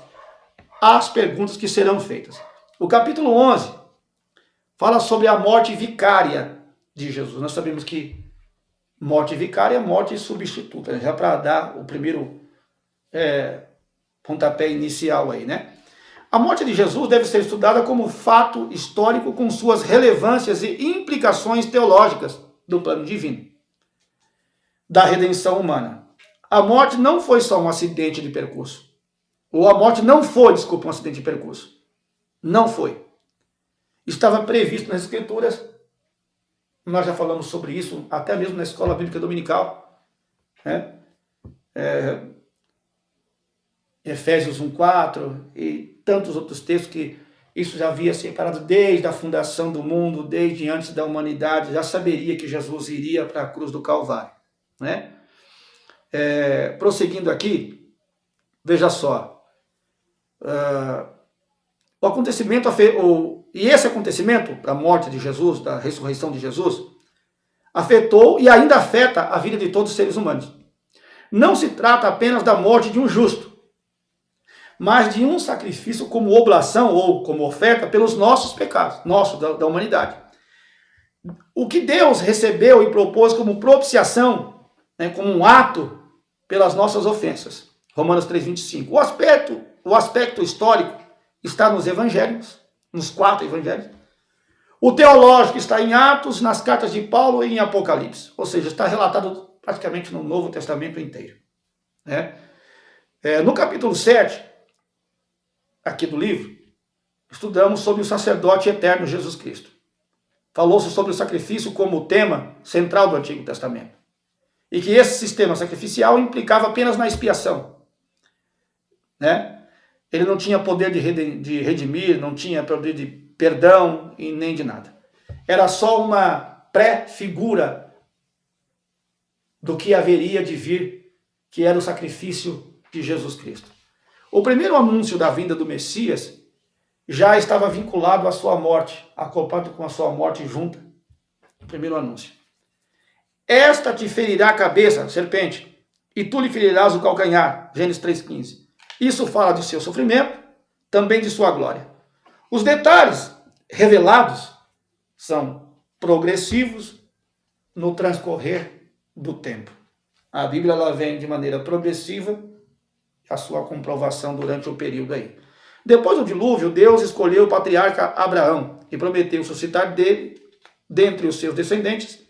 S1: às perguntas que serão feitas. O capítulo 11 fala sobre a morte vicária de Jesus. Nós sabemos que morte vicária é morte substituta, já para dar o primeiro pontapé inicial aí, né? A morte de Jesus deve ser estudada como fato histórico com suas relevâncias e implicações teológicas do plano divino, da redenção humana. A morte não foi só um acidente de percurso. Ou a morte não foi, desculpa, um acidente de percurso. Não foi. Estava previsto nas Escrituras. Nós já falamos sobre isso, até mesmo na Escola Bíblica Dominical. Né? Efésios 1:4 e tantos outros textos que isso já havia separado desde a fundação do mundo, desde antes da humanidade, já saberia que Jesus iria para a cruz do Calvário. Né? Prosseguindo aqui, veja só, o acontecimento, e esse acontecimento, a morte de Jesus, da ressurreição de Jesus, afetou e ainda afeta a vida de todos os seres humanos. Não se trata apenas da morte de um justo, mas de um sacrifício como oblação ou como oferta pelos nossos pecados, da humanidade. O que Deus recebeu e propôs como propiciação, né, como um ato pelas nossas ofensas. Romanos 3:25. O aspecto histórico está nos evangelhos, nos 4 evangelhos. O teológico está em Atos, nas cartas de Paulo e em Apocalipse. Ou seja, está relatado praticamente no Novo Testamento inteiro. Né? No capítulo 7, aqui do livro, estudamos sobre o sacerdote eterno Jesus Cristo. Falou-se sobre o sacrifício como tema central do Antigo Testamento. E que esse sistema sacrificial implicava apenas na expiação. Né? Ele não tinha poder de redimir, não tinha poder de perdão e nem de nada. Era só uma pré-figura do que haveria de vir, que era o sacrifício de Jesus Cristo. O primeiro anúncio da vinda do Messias já estava vinculado à sua morte, acoplado com a sua morte junta. O primeiro anúncio. Esta te ferirá a cabeça, serpente, e tu lhe ferirás o calcanhar. Gênesis 3,15. Isso fala de seu sofrimento, também de sua glória. Os detalhes revelados são progressivos no transcorrer do tempo. A Bíblia ela vem de maneira progressiva, a sua comprovação durante o período aí. Depois do dilúvio, Deus escolheu o patriarca Abraão e prometeu suscitar dele, dentre os seus descendentes,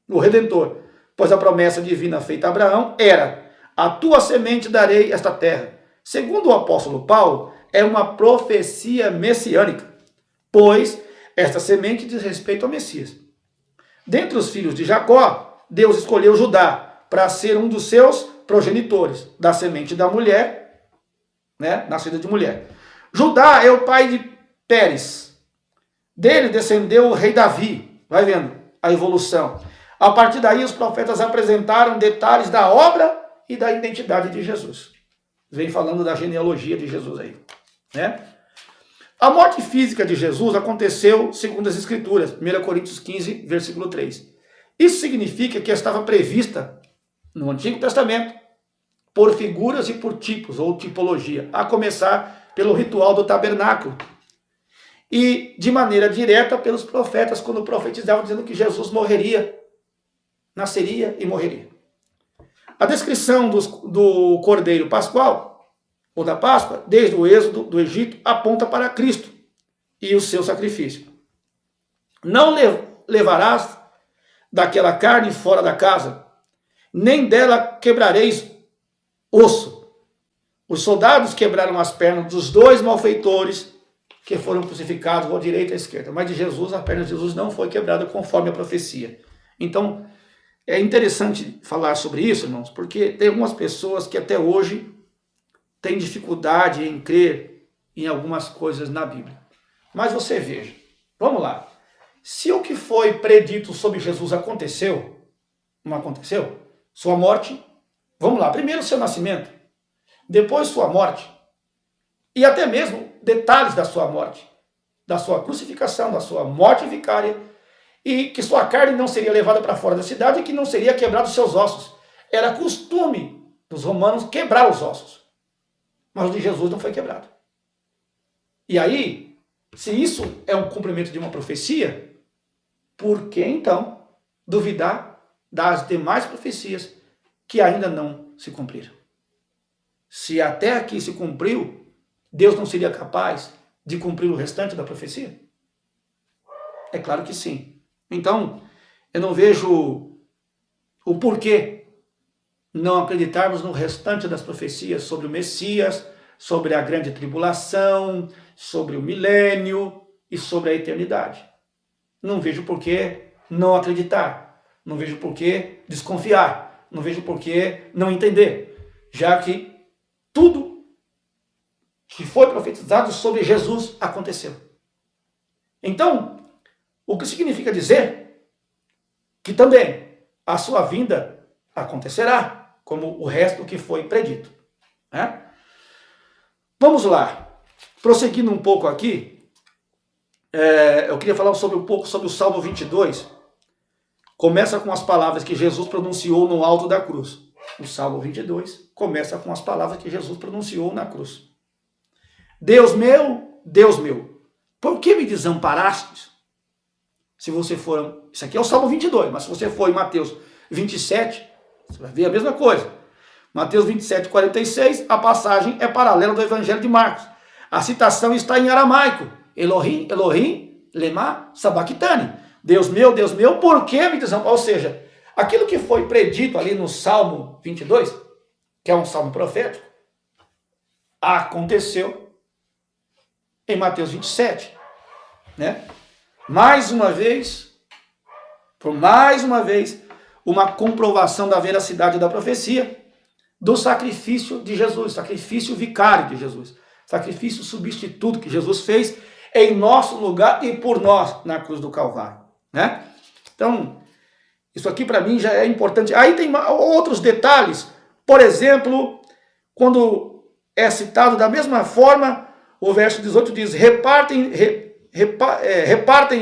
S1: o Redentor, pois a promessa divina feita a Abraão era: a tua semente darei esta terra. Segundo o apóstolo Paulo, é uma profecia messiânica, pois esta semente diz respeito ao Messias. Dentre os filhos de Jacó, Deus escolheu Judá para ser um dos seus progenitores, da semente da mulher, né, nascida de mulher. Judá é o pai de Pérez. Dele descendeu o rei Davi. Vai vendo a evolução. A partir daí, os profetas apresentaram detalhes da obra e da identidade de Jesus. Vem falando da genealogia de Jesus aí. Né? A morte física de Jesus aconteceu segundo as Escrituras. 1 Coríntios 15, versículo 3. Isso significa que estava prevista no Antigo Testamento por figuras e por tipos ou tipologia, a começar pelo ritual do tabernáculo. E de maneira direta pelos profetas, quando profetizavam dizendo que Jesus morreria, nasceria e morreria. A descrição do Cordeiro Pascual, ou da Páscoa, desde o êxodo do Egito, aponta para Cristo e o seu sacrifício. Não levarás daquela carne fora da casa, nem dela quebrareis osso. Os soldados quebraram as pernas dos 2 malfeitores que foram crucificados, à direita e à esquerda. Mas de Jesus, a perna de Jesus não foi quebrada conforme a profecia. Então, é interessante falar sobre isso, irmãos, porque tem algumas pessoas que até hoje têm dificuldade em crer em algumas coisas na Bíblia. Mas você veja, vamos lá. Se o que foi predito sobre Jesus aconteceu, não aconteceu? Sua morte, vamos lá, primeiro seu nascimento, depois sua morte, e até mesmo detalhes da sua morte, da sua crucificação, da sua morte vicária, e que sua carne não seria levada para fora da cidade e que não seria quebrado os seus ossos. Era costume dos romanos quebrar os ossos, mas o de Jesus não foi quebrado. E aí, se isso é um cumprimento de uma profecia, por que então duvidar das demais profecias que ainda não se cumpriram? Se até aqui se cumpriu, Deus não seria capaz de cumprir o restante da profecia? É claro que sim. Então, eu não vejo o porquê não acreditarmos no restante das profecias sobre o Messias, sobre a grande tribulação, sobre o milênio e sobre a eternidade. Não vejo por que não acreditar, não vejo por que desconfiar, não vejo por que não entender, já que tudo que foi profetizado sobre Jesus aconteceu. Então, o que significa dizer que também a sua vinda acontecerá, como o resto que foi predito, né? Vamos lá, prosseguindo um pouco aqui, eu queria falar um pouco sobre o Salmo 22. Começa com as palavras que Jesus pronunciou no alto da cruz. O Salmo 22 começa com as palavras que Jesus pronunciou na cruz. Deus meu, por que me desamparastes? Se você for, isso aqui é o Salmo 22, mas se você for em Mateus 27, você vai ver a mesma coisa. Mateus 27, 46, a passagem é paralela do Evangelho de Marcos. A citação está em aramaico. Elohim, Elohim, lema sabachthani. Deus meu, por que me desamparaste? Ou seja, aquilo que foi predito ali no Salmo 22, que é um salmo profético, aconteceu em Mateus 27, né? Mais uma vez, uma comprovação da veracidade da profecia, do sacrifício de Jesus, sacrifício vicário de Jesus, sacrifício substituto que Jesus fez em nosso lugar e por nós na cruz do Calvário, né? Então, isso aqui para mim já é importante. Aí tem outros detalhes, por exemplo, quando é citado da mesma forma, o verso 18 diz, repartem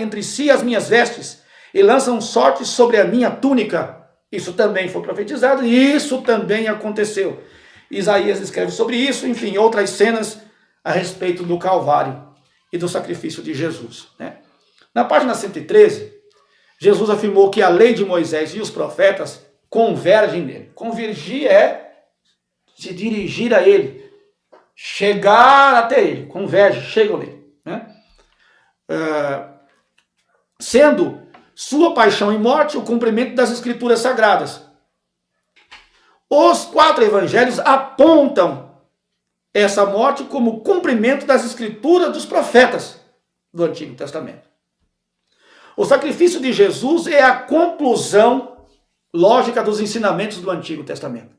S1: entre si as minhas vestes e lançam sorte sobre a minha túnica. Isso também foi profetizado e isso também aconteceu. Isaías escreve sobre isso, enfim, outras cenas a respeito do Calvário e do sacrifício de Jesus, né? Na página 113, Jesus afirmou que a lei de Moisés e os profetas convergem nele. Convergir é se dirigir a ele, chegar até ele, converge, chegam nele, né? Sendo sua paixão e morte o cumprimento das escrituras sagradas. Os 4 evangelhos apontam essa morte como cumprimento das escrituras dos profetas do Antigo Testamento. O sacrifício de Jesus é a conclusão lógica dos ensinamentos do Antigo Testamento.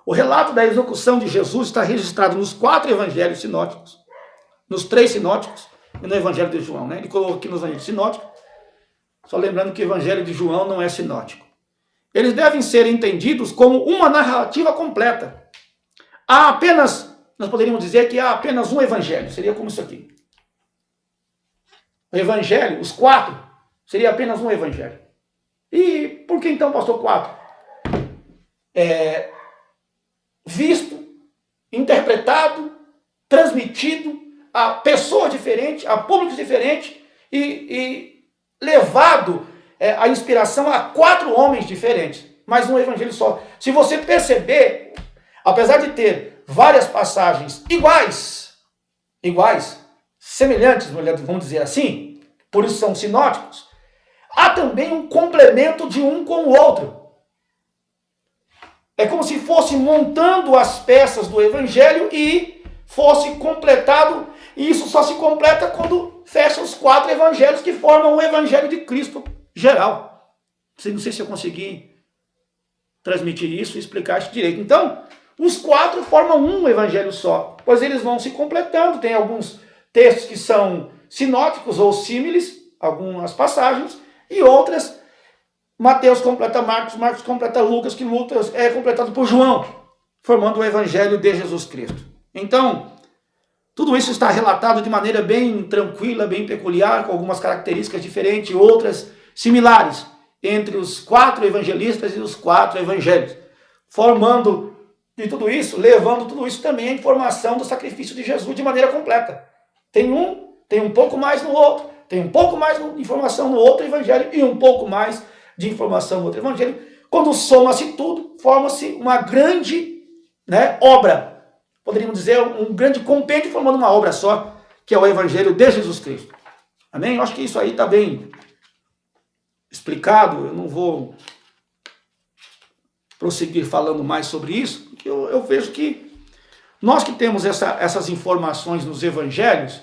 S1: O relato da execução de Jesus está registrado nos 4 evangelhos sinóticos, nos 3 sinóticos e no evangelho de João, né? Ele colocou aqui nos evangelhos sinóticos, só lembrando que o evangelho de João não é sinótico. Eles devem ser entendidos como uma narrativa completa. Há apenas, nós poderíamos dizer que há apenas um evangelho, seria como isso aqui. O evangelho, os 4, seria apenas um evangelho. E por que então, pastor, 4? Visto, interpretado, transmitido a pessoas diferentes, a públicos diferentes e levado a inspiração a 4 homens diferentes, mas um evangelho só. Se você perceber, apesar de ter várias passagens iguais, semelhantes, vamos dizer assim, por isso são sinóticos, há também um complemento de um com o outro. É como se fosse montando as peças do evangelho e fosse completado, e isso só se completa quando fecha os 4 evangelhos que formam o evangelho de Cristo geral. Não sei se eu consegui transmitir isso e explicar isso direito. Então, os 4 formam um evangelho só, pois eles vão se completando. Tem alguns textos que são sinóticos ou símiles, algumas passagens, e outras, Mateus completa Marcos, Marcos completa Lucas, que Lucas é completado por João, formando o evangelho de Jesus Cristo. Então, tudo isso está relatado de maneira bem tranquila, bem peculiar, com algumas características diferentes, outras similares, entre os 4 evangelistas e os 4 evangelhos, formando de tudo isso, levando tudo isso também à informação do sacrifício de Jesus de maneira completa. Tem um pouco mais no outro, tem um pouco mais de informação no outro evangelho e um pouco mais de informação no outro evangelho. Quando soma-se tudo, forma-se uma grande, obra. Poderíamos dizer um grande compêndio formando uma obra só, que é o evangelho de Jesus Cristo. Amém? Eu acho que isso aí está bem explicado. Eu não vou prosseguir falando mais sobre isso, porque eu vejo que nós que temos essas informações nos evangelhos,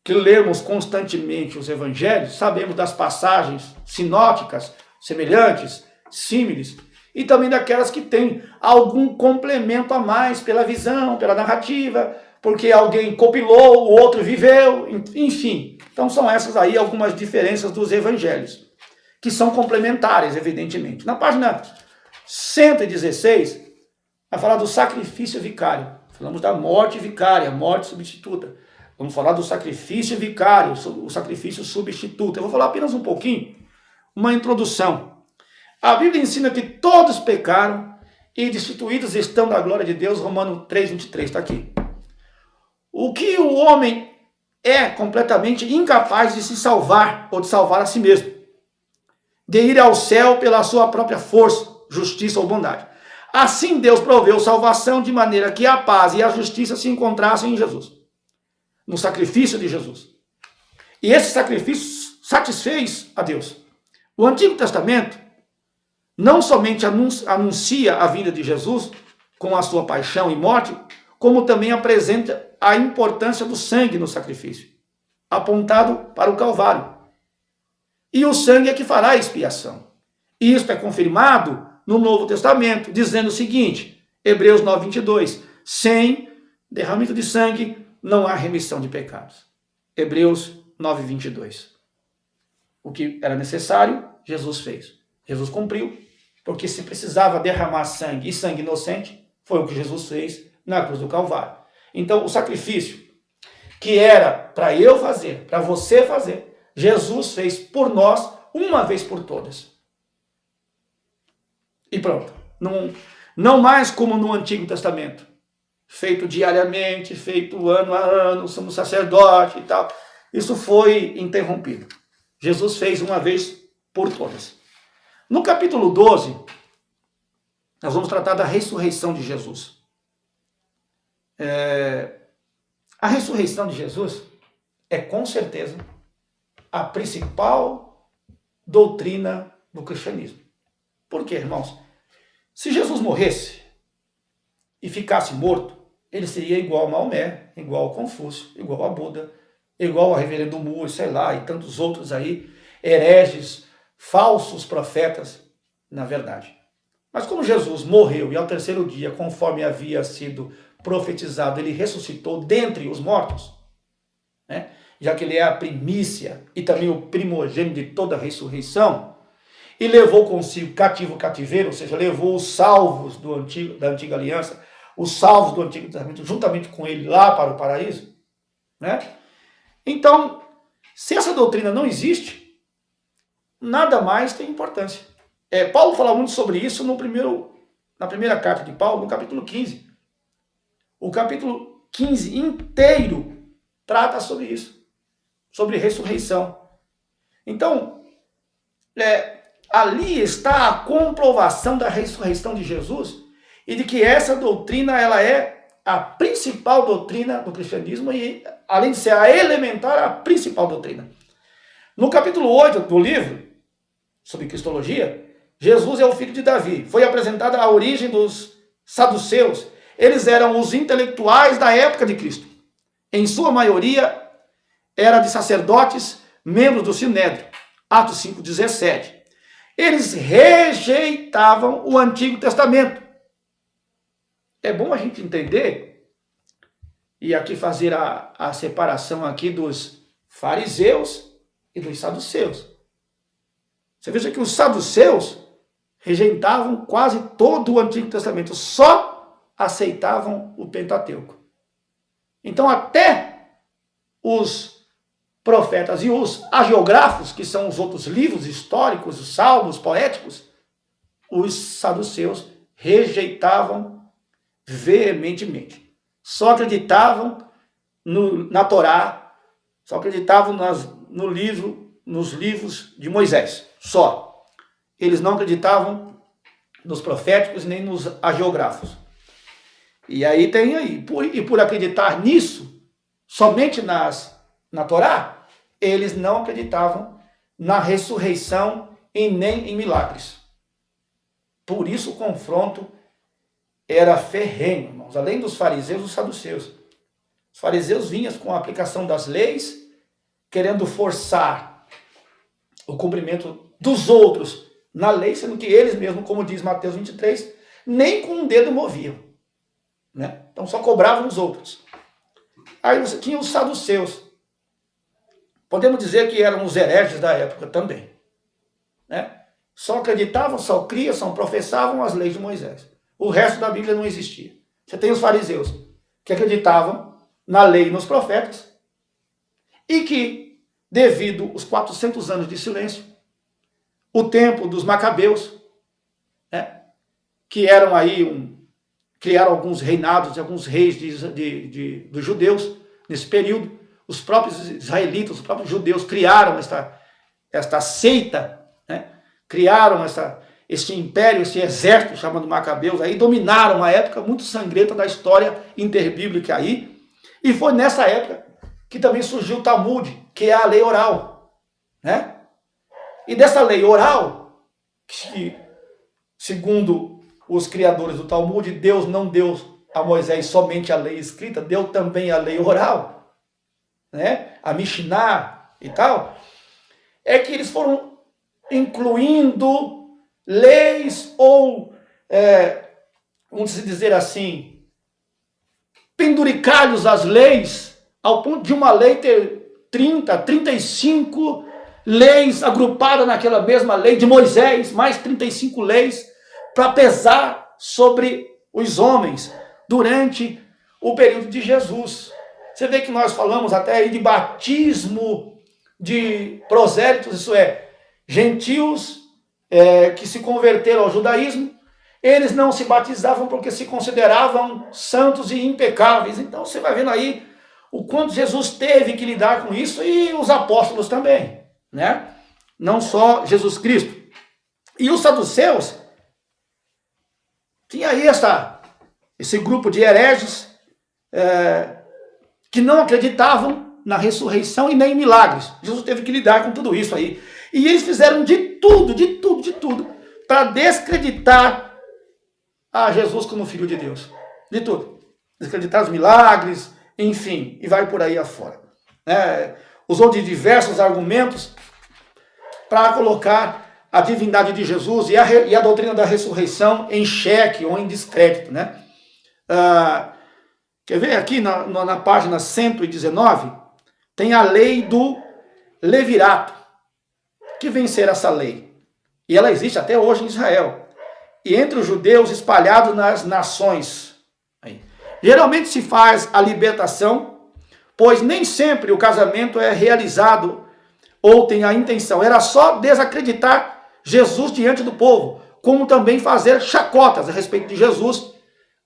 S1: que lemos constantemente os evangelhos, sabemos das passagens sinóticas, semelhantes, símiles, e também daquelas que têm algum complemento a mais pela visão, pela narrativa, porque alguém copilou, o outro viveu, enfim. Então são essas aí algumas diferenças dos evangelhos, que são complementares, evidentemente. Na página 116, vai falar do sacrifício vicário. Falamos da morte vicária, morte substituta. Vamos falar do sacrifício vicário, o sacrifício substituto. Eu vou falar apenas um pouquinho, uma introdução. A Bíblia ensina que todos pecaram e destituídos estão da glória de Deus, Romanos 3:23, está aqui. O que o homem é completamente incapaz de se salvar ou de salvar a si mesmo, de ir ao céu pela sua própria força, justiça ou bondade. Assim Deus proveu salvação de maneira que a paz e a justiça se encontrassem em Jesus, no sacrifício de Jesus. E esse sacrifício satisfez a Deus. O Antigo Testamento não somente anuncia a vinda de Jesus com a sua paixão e morte, como também apresenta a importância do sangue no sacrifício, apontado para o Calvário. E o sangue é que fará a expiação. E isto é confirmado no Novo Testamento, dizendo o seguinte, Hebreus 9:22, sem derramamento de sangue não há remissão de pecados. Hebreus 9:22. O que era necessário, Jesus fez. Jesus cumpriu, porque se precisava derramar sangue, e sangue inocente, foi o que Jesus fez na cruz do Calvário. Então, o sacrifício que era para eu fazer, para você fazer, Jesus fez por nós, uma vez por todas. E pronto. Não mais como no Antigo Testamento, feito diariamente, feito ano a ano, somos sacerdote e tal. Isso foi interrompido. Jesus fez uma vez por todas. No capítulo 12, nós vamos tratar da ressurreição de Jesus. A ressurreição de Jesus é, com certeza, a principal doutrina do cristianismo. Por quê, irmãos? Se Jesus morresse e ficasse morto, ele seria igual a Maomé, igual a Confúcio, igual a Buda, igual a Reverendo Moore, sei lá, e tantos outros aí, hereges, falsos profetas, na verdade. Mas como Jesus morreu e ao terceiro dia, conforme havia sido profetizado, ele ressuscitou dentre os mortos, né? Já que ele é a primícia e também o primogênito de toda a ressurreição, e levou consigo cativeiro, ou seja, levou os salvos da antiga aliança, os salvos do Antigo Testamento, juntamente com ele lá para o paraíso, né? Então, se essa doutrina não existe, nada mais tem importância. Paulo fala muito sobre isso na primeira carta de Paulo, no capítulo 15. O capítulo 15 inteiro trata sobre isso, sobre ressurreição. Então, ali está a comprovação da ressurreição de Jesus e de que essa doutrina ela é a principal doutrina do cristianismo e, além de ser a elementar, a principal doutrina. No capítulo 8 do livro, sobre cristologia, Jesus é o filho de Davi. Foi apresentada a origem dos saduceus. Eles eram os intelectuais da época de Cristo. Em sua maioria, era de sacerdotes, membros do Sinédrio. Atos 5:17. Eles rejeitavam o Antigo Testamento. É bom a gente entender, e aqui fazer a separação aqui dos fariseus e dos saduceus. Você veja que os saduceus rejeitavam quase todo o Antigo Testamento, só aceitavam o Pentateuco. Então até os profetas e os hagiográficos, que são os outros livros históricos, os salmos poéticos, os saduceus rejeitavam veementemente. Só acreditavam na Torá, só acreditavam nos livros de Moisés, só. Eles não acreditavam nos proféticos nem nos hagiográficos. E aí tem aí, por acreditar nisso, somente na Torá, eles não acreditavam na ressurreição e nem em milagres. Por isso o confronto era ferrenho, irmãos. Além dos fariseus, os saduceus. Os fariseus vinham com a aplicação das leis, querendo forçar o cumprimento dos outros na lei, sendo que eles mesmos, como diz Mateus 23, nem com um dedo moviam, né? Então só cobravam os outros. Aí você tinha os saduceus. Podemos dizer que eram os hereges da época também, né? Só acreditavam, só criam, só professavam as leis de Moisés. O resto da Bíblia não existia. Você tem os fariseus, que acreditavam na lei e nos profetas, e que, devido aos 400 anos de silêncio, o tempo dos macabeus, né, que eram aí, criaram alguns reinados de alguns reis dos judeus, nesse período, os próprios israelitas, os próprios judeus criaram esta seita, né? Criaram este império, esse exército chamado Macabeus, aí dominaram uma época muito sangrenta da história interbíblica aí, e foi nessa época que também surgiu o Talmud, que é a lei oral, né? E dessa lei oral, que segundo os criadores do Talmud, Deus não deu a Moisés somente a lei escrita, deu também a lei oral, né? A Mishnah e tal, é que eles foram incluindo leis ou, vamos dizer assim, penduricalhos às leis, ao ponto de uma lei ter 30, 35 leis agrupadas naquela mesma lei de Moisés, mais 35 leis, para pesar sobre os homens durante o período de Jesus. Você vê que nós falamos até aí de batismo de prosélitos, isso é, gentios que se converteram ao judaísmo. Eles não se batizavam porque se consideravam santos e impecáveis. Então você vai vendo aí o quanto Jesus teve que lidar com isso, e os apóstolos também, né? Não só Jesus Cristo. E os saduceus, tinha aí esse grupo de hereges que não acreditavam na ressurreição e nem em milagres. Jesus teve que lidar com tudo isso aí. E eles fizeram de tudo, para descreditar a Jesus como Filho de Deus. De tudo. Desacreditar os milagres, enfim, e vai por aí afora. Usou de diversos argumentos para colocar a divindade de Jesus e a doutrina da ressurreição em xeque ou em descrédito, né? Quer ver aqui na página 119, tem a lei do levirato. Que vem ser essa lei? E ela existe até hoje em Israel. E entre os judeus espalhados nas nações. Aí. Geralmente se faz a libertação, pois nem sempre o casamento é realizado ou tem a intenção. Era só desacreditar Jesus diante do povo, como também fazer chacotas a respeito de Jesus,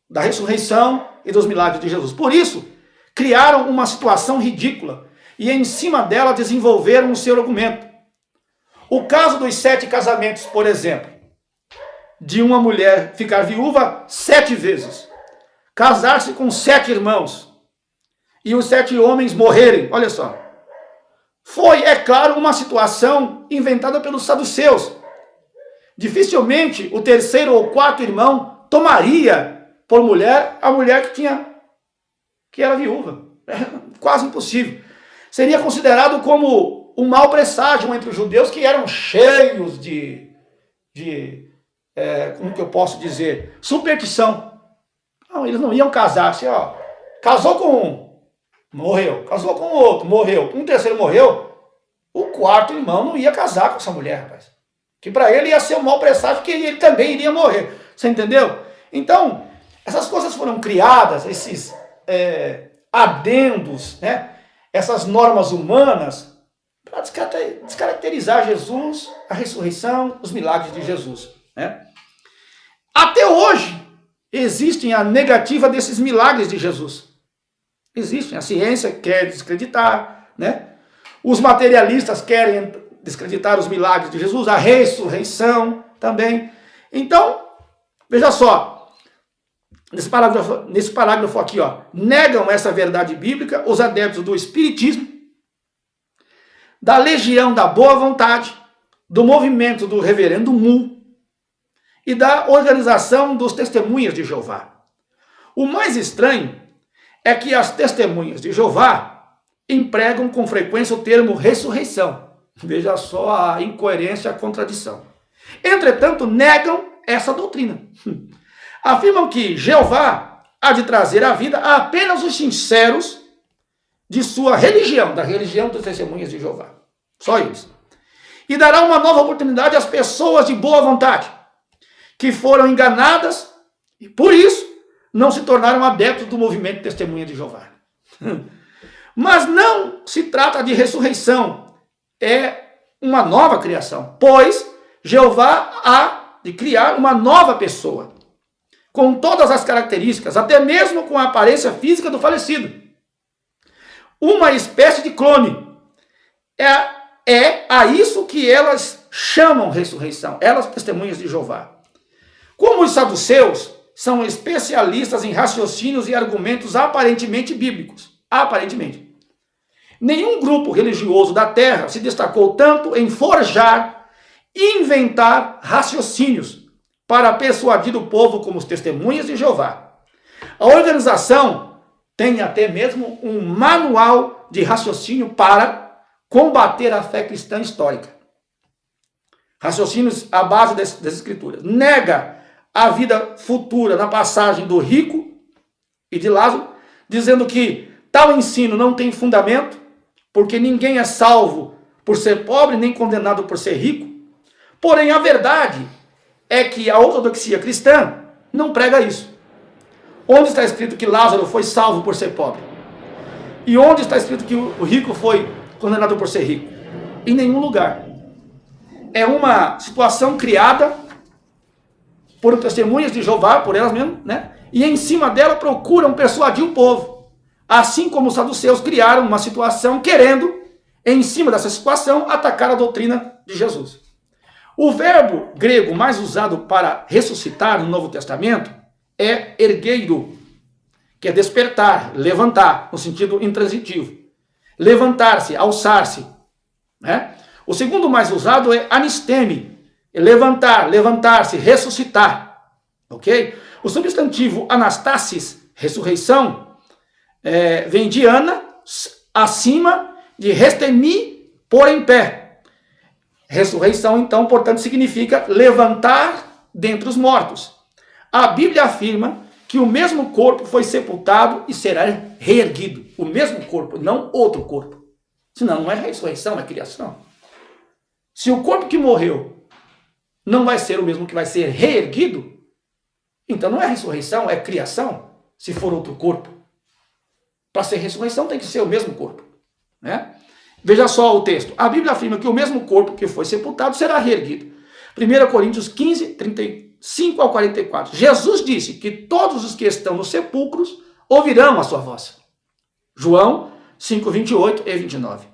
S1: da ressurreição e dos milagres de Jesus. Por isso, criaram uma situação ridícula e em cima dela desenvolveram o seu argumento. O caso dos 7 casamentos, por exemplo, de uma mulher ficar viúva 7 vezes, casar-se com 7 irmãos e os 7 homens morrerem, olha só. Foi, é claro, uma situação inventada pelos saduceus, dificilmente o terceiro ou quarto irmão tomaria por mulher a mulher que era viúva. É quase impossível. Seria considerado como um mau presságio entre os judeus, que eram cheios como que eu posso dizer, superstição. Não, eles não iam casar assim, ó. Casou com um, morreu. Casou com outro, morreu. Um terceiro morreu. O quarto irmão não ia casar com essa mulher, rapaz. Que para ele ia ser um mau presságio, que ele também iria morrer. Você entendeu? Então, essas coisas foram criadas, esses adendos, né? Essas normas humanas, para descaracterizar Jesus, a ressurreição, os milagres de Jesus, né? Até hoje, existem a negativa desses milagres de Jesus. Existem. A ciência quer desacreditar, né? Os materialistas querem desacreditar os milagres de Jesus, a ressurreição também. Então, veja só, nesse parágrafo aqui, ó, negam essa verdade bíblica os adeptos do espiritismo, da legião da boa vontade, do movimento do reverendo Mu e da organização dos testemunhas de Jeová. O mais estranho é que as testemunhas de Jeová empregam com frequência o termo ressurreição. Veja só a incoerência e a contradição. Entretanto, negam essa doutrina. Afirmam que Jeová há de trazer à vida apenas os sinceros de sua religião, da religião dos testemunhas de Jeová. Só eles. E dará uma nova oportunidade às pessoas de boa vontade, que foram enganadas e, por isso, não se tornaram adeptos do movimento Testemunha de Jeová. Mas não se trata de ressurreição, é uma nova criação, pois Jeová há de criar uma nova pessoa, com todas as características, até mesmo com a aparência física do falecido. Uma espécie de clone. É a isso que elas chamam ressurreição, elas testemunhas de Jeová. Como os saduceus são especialistas em raciocínios e argumentos aparentemente bíblicos. Aparentemente. Nenhum grupo religioso da Terra se destacou tanto em forjar e inventar raciocínios para persuadir o povo como os testemunhas de Jeová. A organização tem até mesmo um manual de raciocínio para combater a fé cristã histórica. Raciocínios à base das escrituras. Nega a vida futura na passagem do rico e de Lázaro, dizendo que tal ensino não tem fundamento, porque ninguém é salvo por ser pobre, nem condenado por ser rico. Porém, a verdade é que a ortodoxia cristã não prega isso. Onde está escrito que Lázaro foi salvo por ser pobre? E onde está escrito que o rico foi condenado por ser rico? Em nenhum lugar. É uma situação criada por testemunhas de Jeová, por elas mesmas, né? E em cima dela procuram persuadir o povo. Assim como os saduceus criaram uma situação querendo, em cima dessa situação, atacar a doutrina de Jesus. O verbo grego mais usado para ressuscitar no Novo Testamento é ergueiro, que é despertar, levantar, no sentido intransitivo. Levantar-se, alçar-se, né? O segundo mais usado é anisteme, é levantar, levantar-se, ressuscitar, ok? O substantivo anastasis, ressurreição, vem de ana, acima, de restemi, pôr em pé. Ressurreição, então, portanto, significa levantar dentre os mortos. A Bíblia afirma que o mesmo corpo foi sepultado e será reerguido. O mesmo corpo, não outro corpo. Senão não é ressurreição, é criação. Se o corpo que morreu não vai ser o mesmo que vai ser reerguido, então não é ressurreição, é criação, se for outro corpo. Para ser ressurreição tem que ser o mesmo corpo, né? Veja só o texto. A Bíblia afirma que o mesmo corpo que foi sepultado será reerguido. 1 Coríntios 15, 35 ao 44. Jesus disse que todos os que estão nos sepulcros ouvirão a sua voz. João 5, 28 e 29.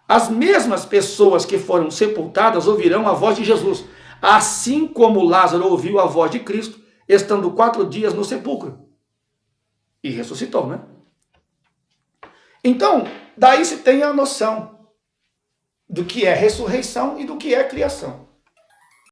S1: As mesmas pessoas que foram sepultadas ouvirão a voz de Jesus, assim como Lázaro ouviu a voz de Cristo, estando 4 dias no sepulcro. E ressuscitou, né? Então, daí se tem a noção do que é ressurreição e do que é criação.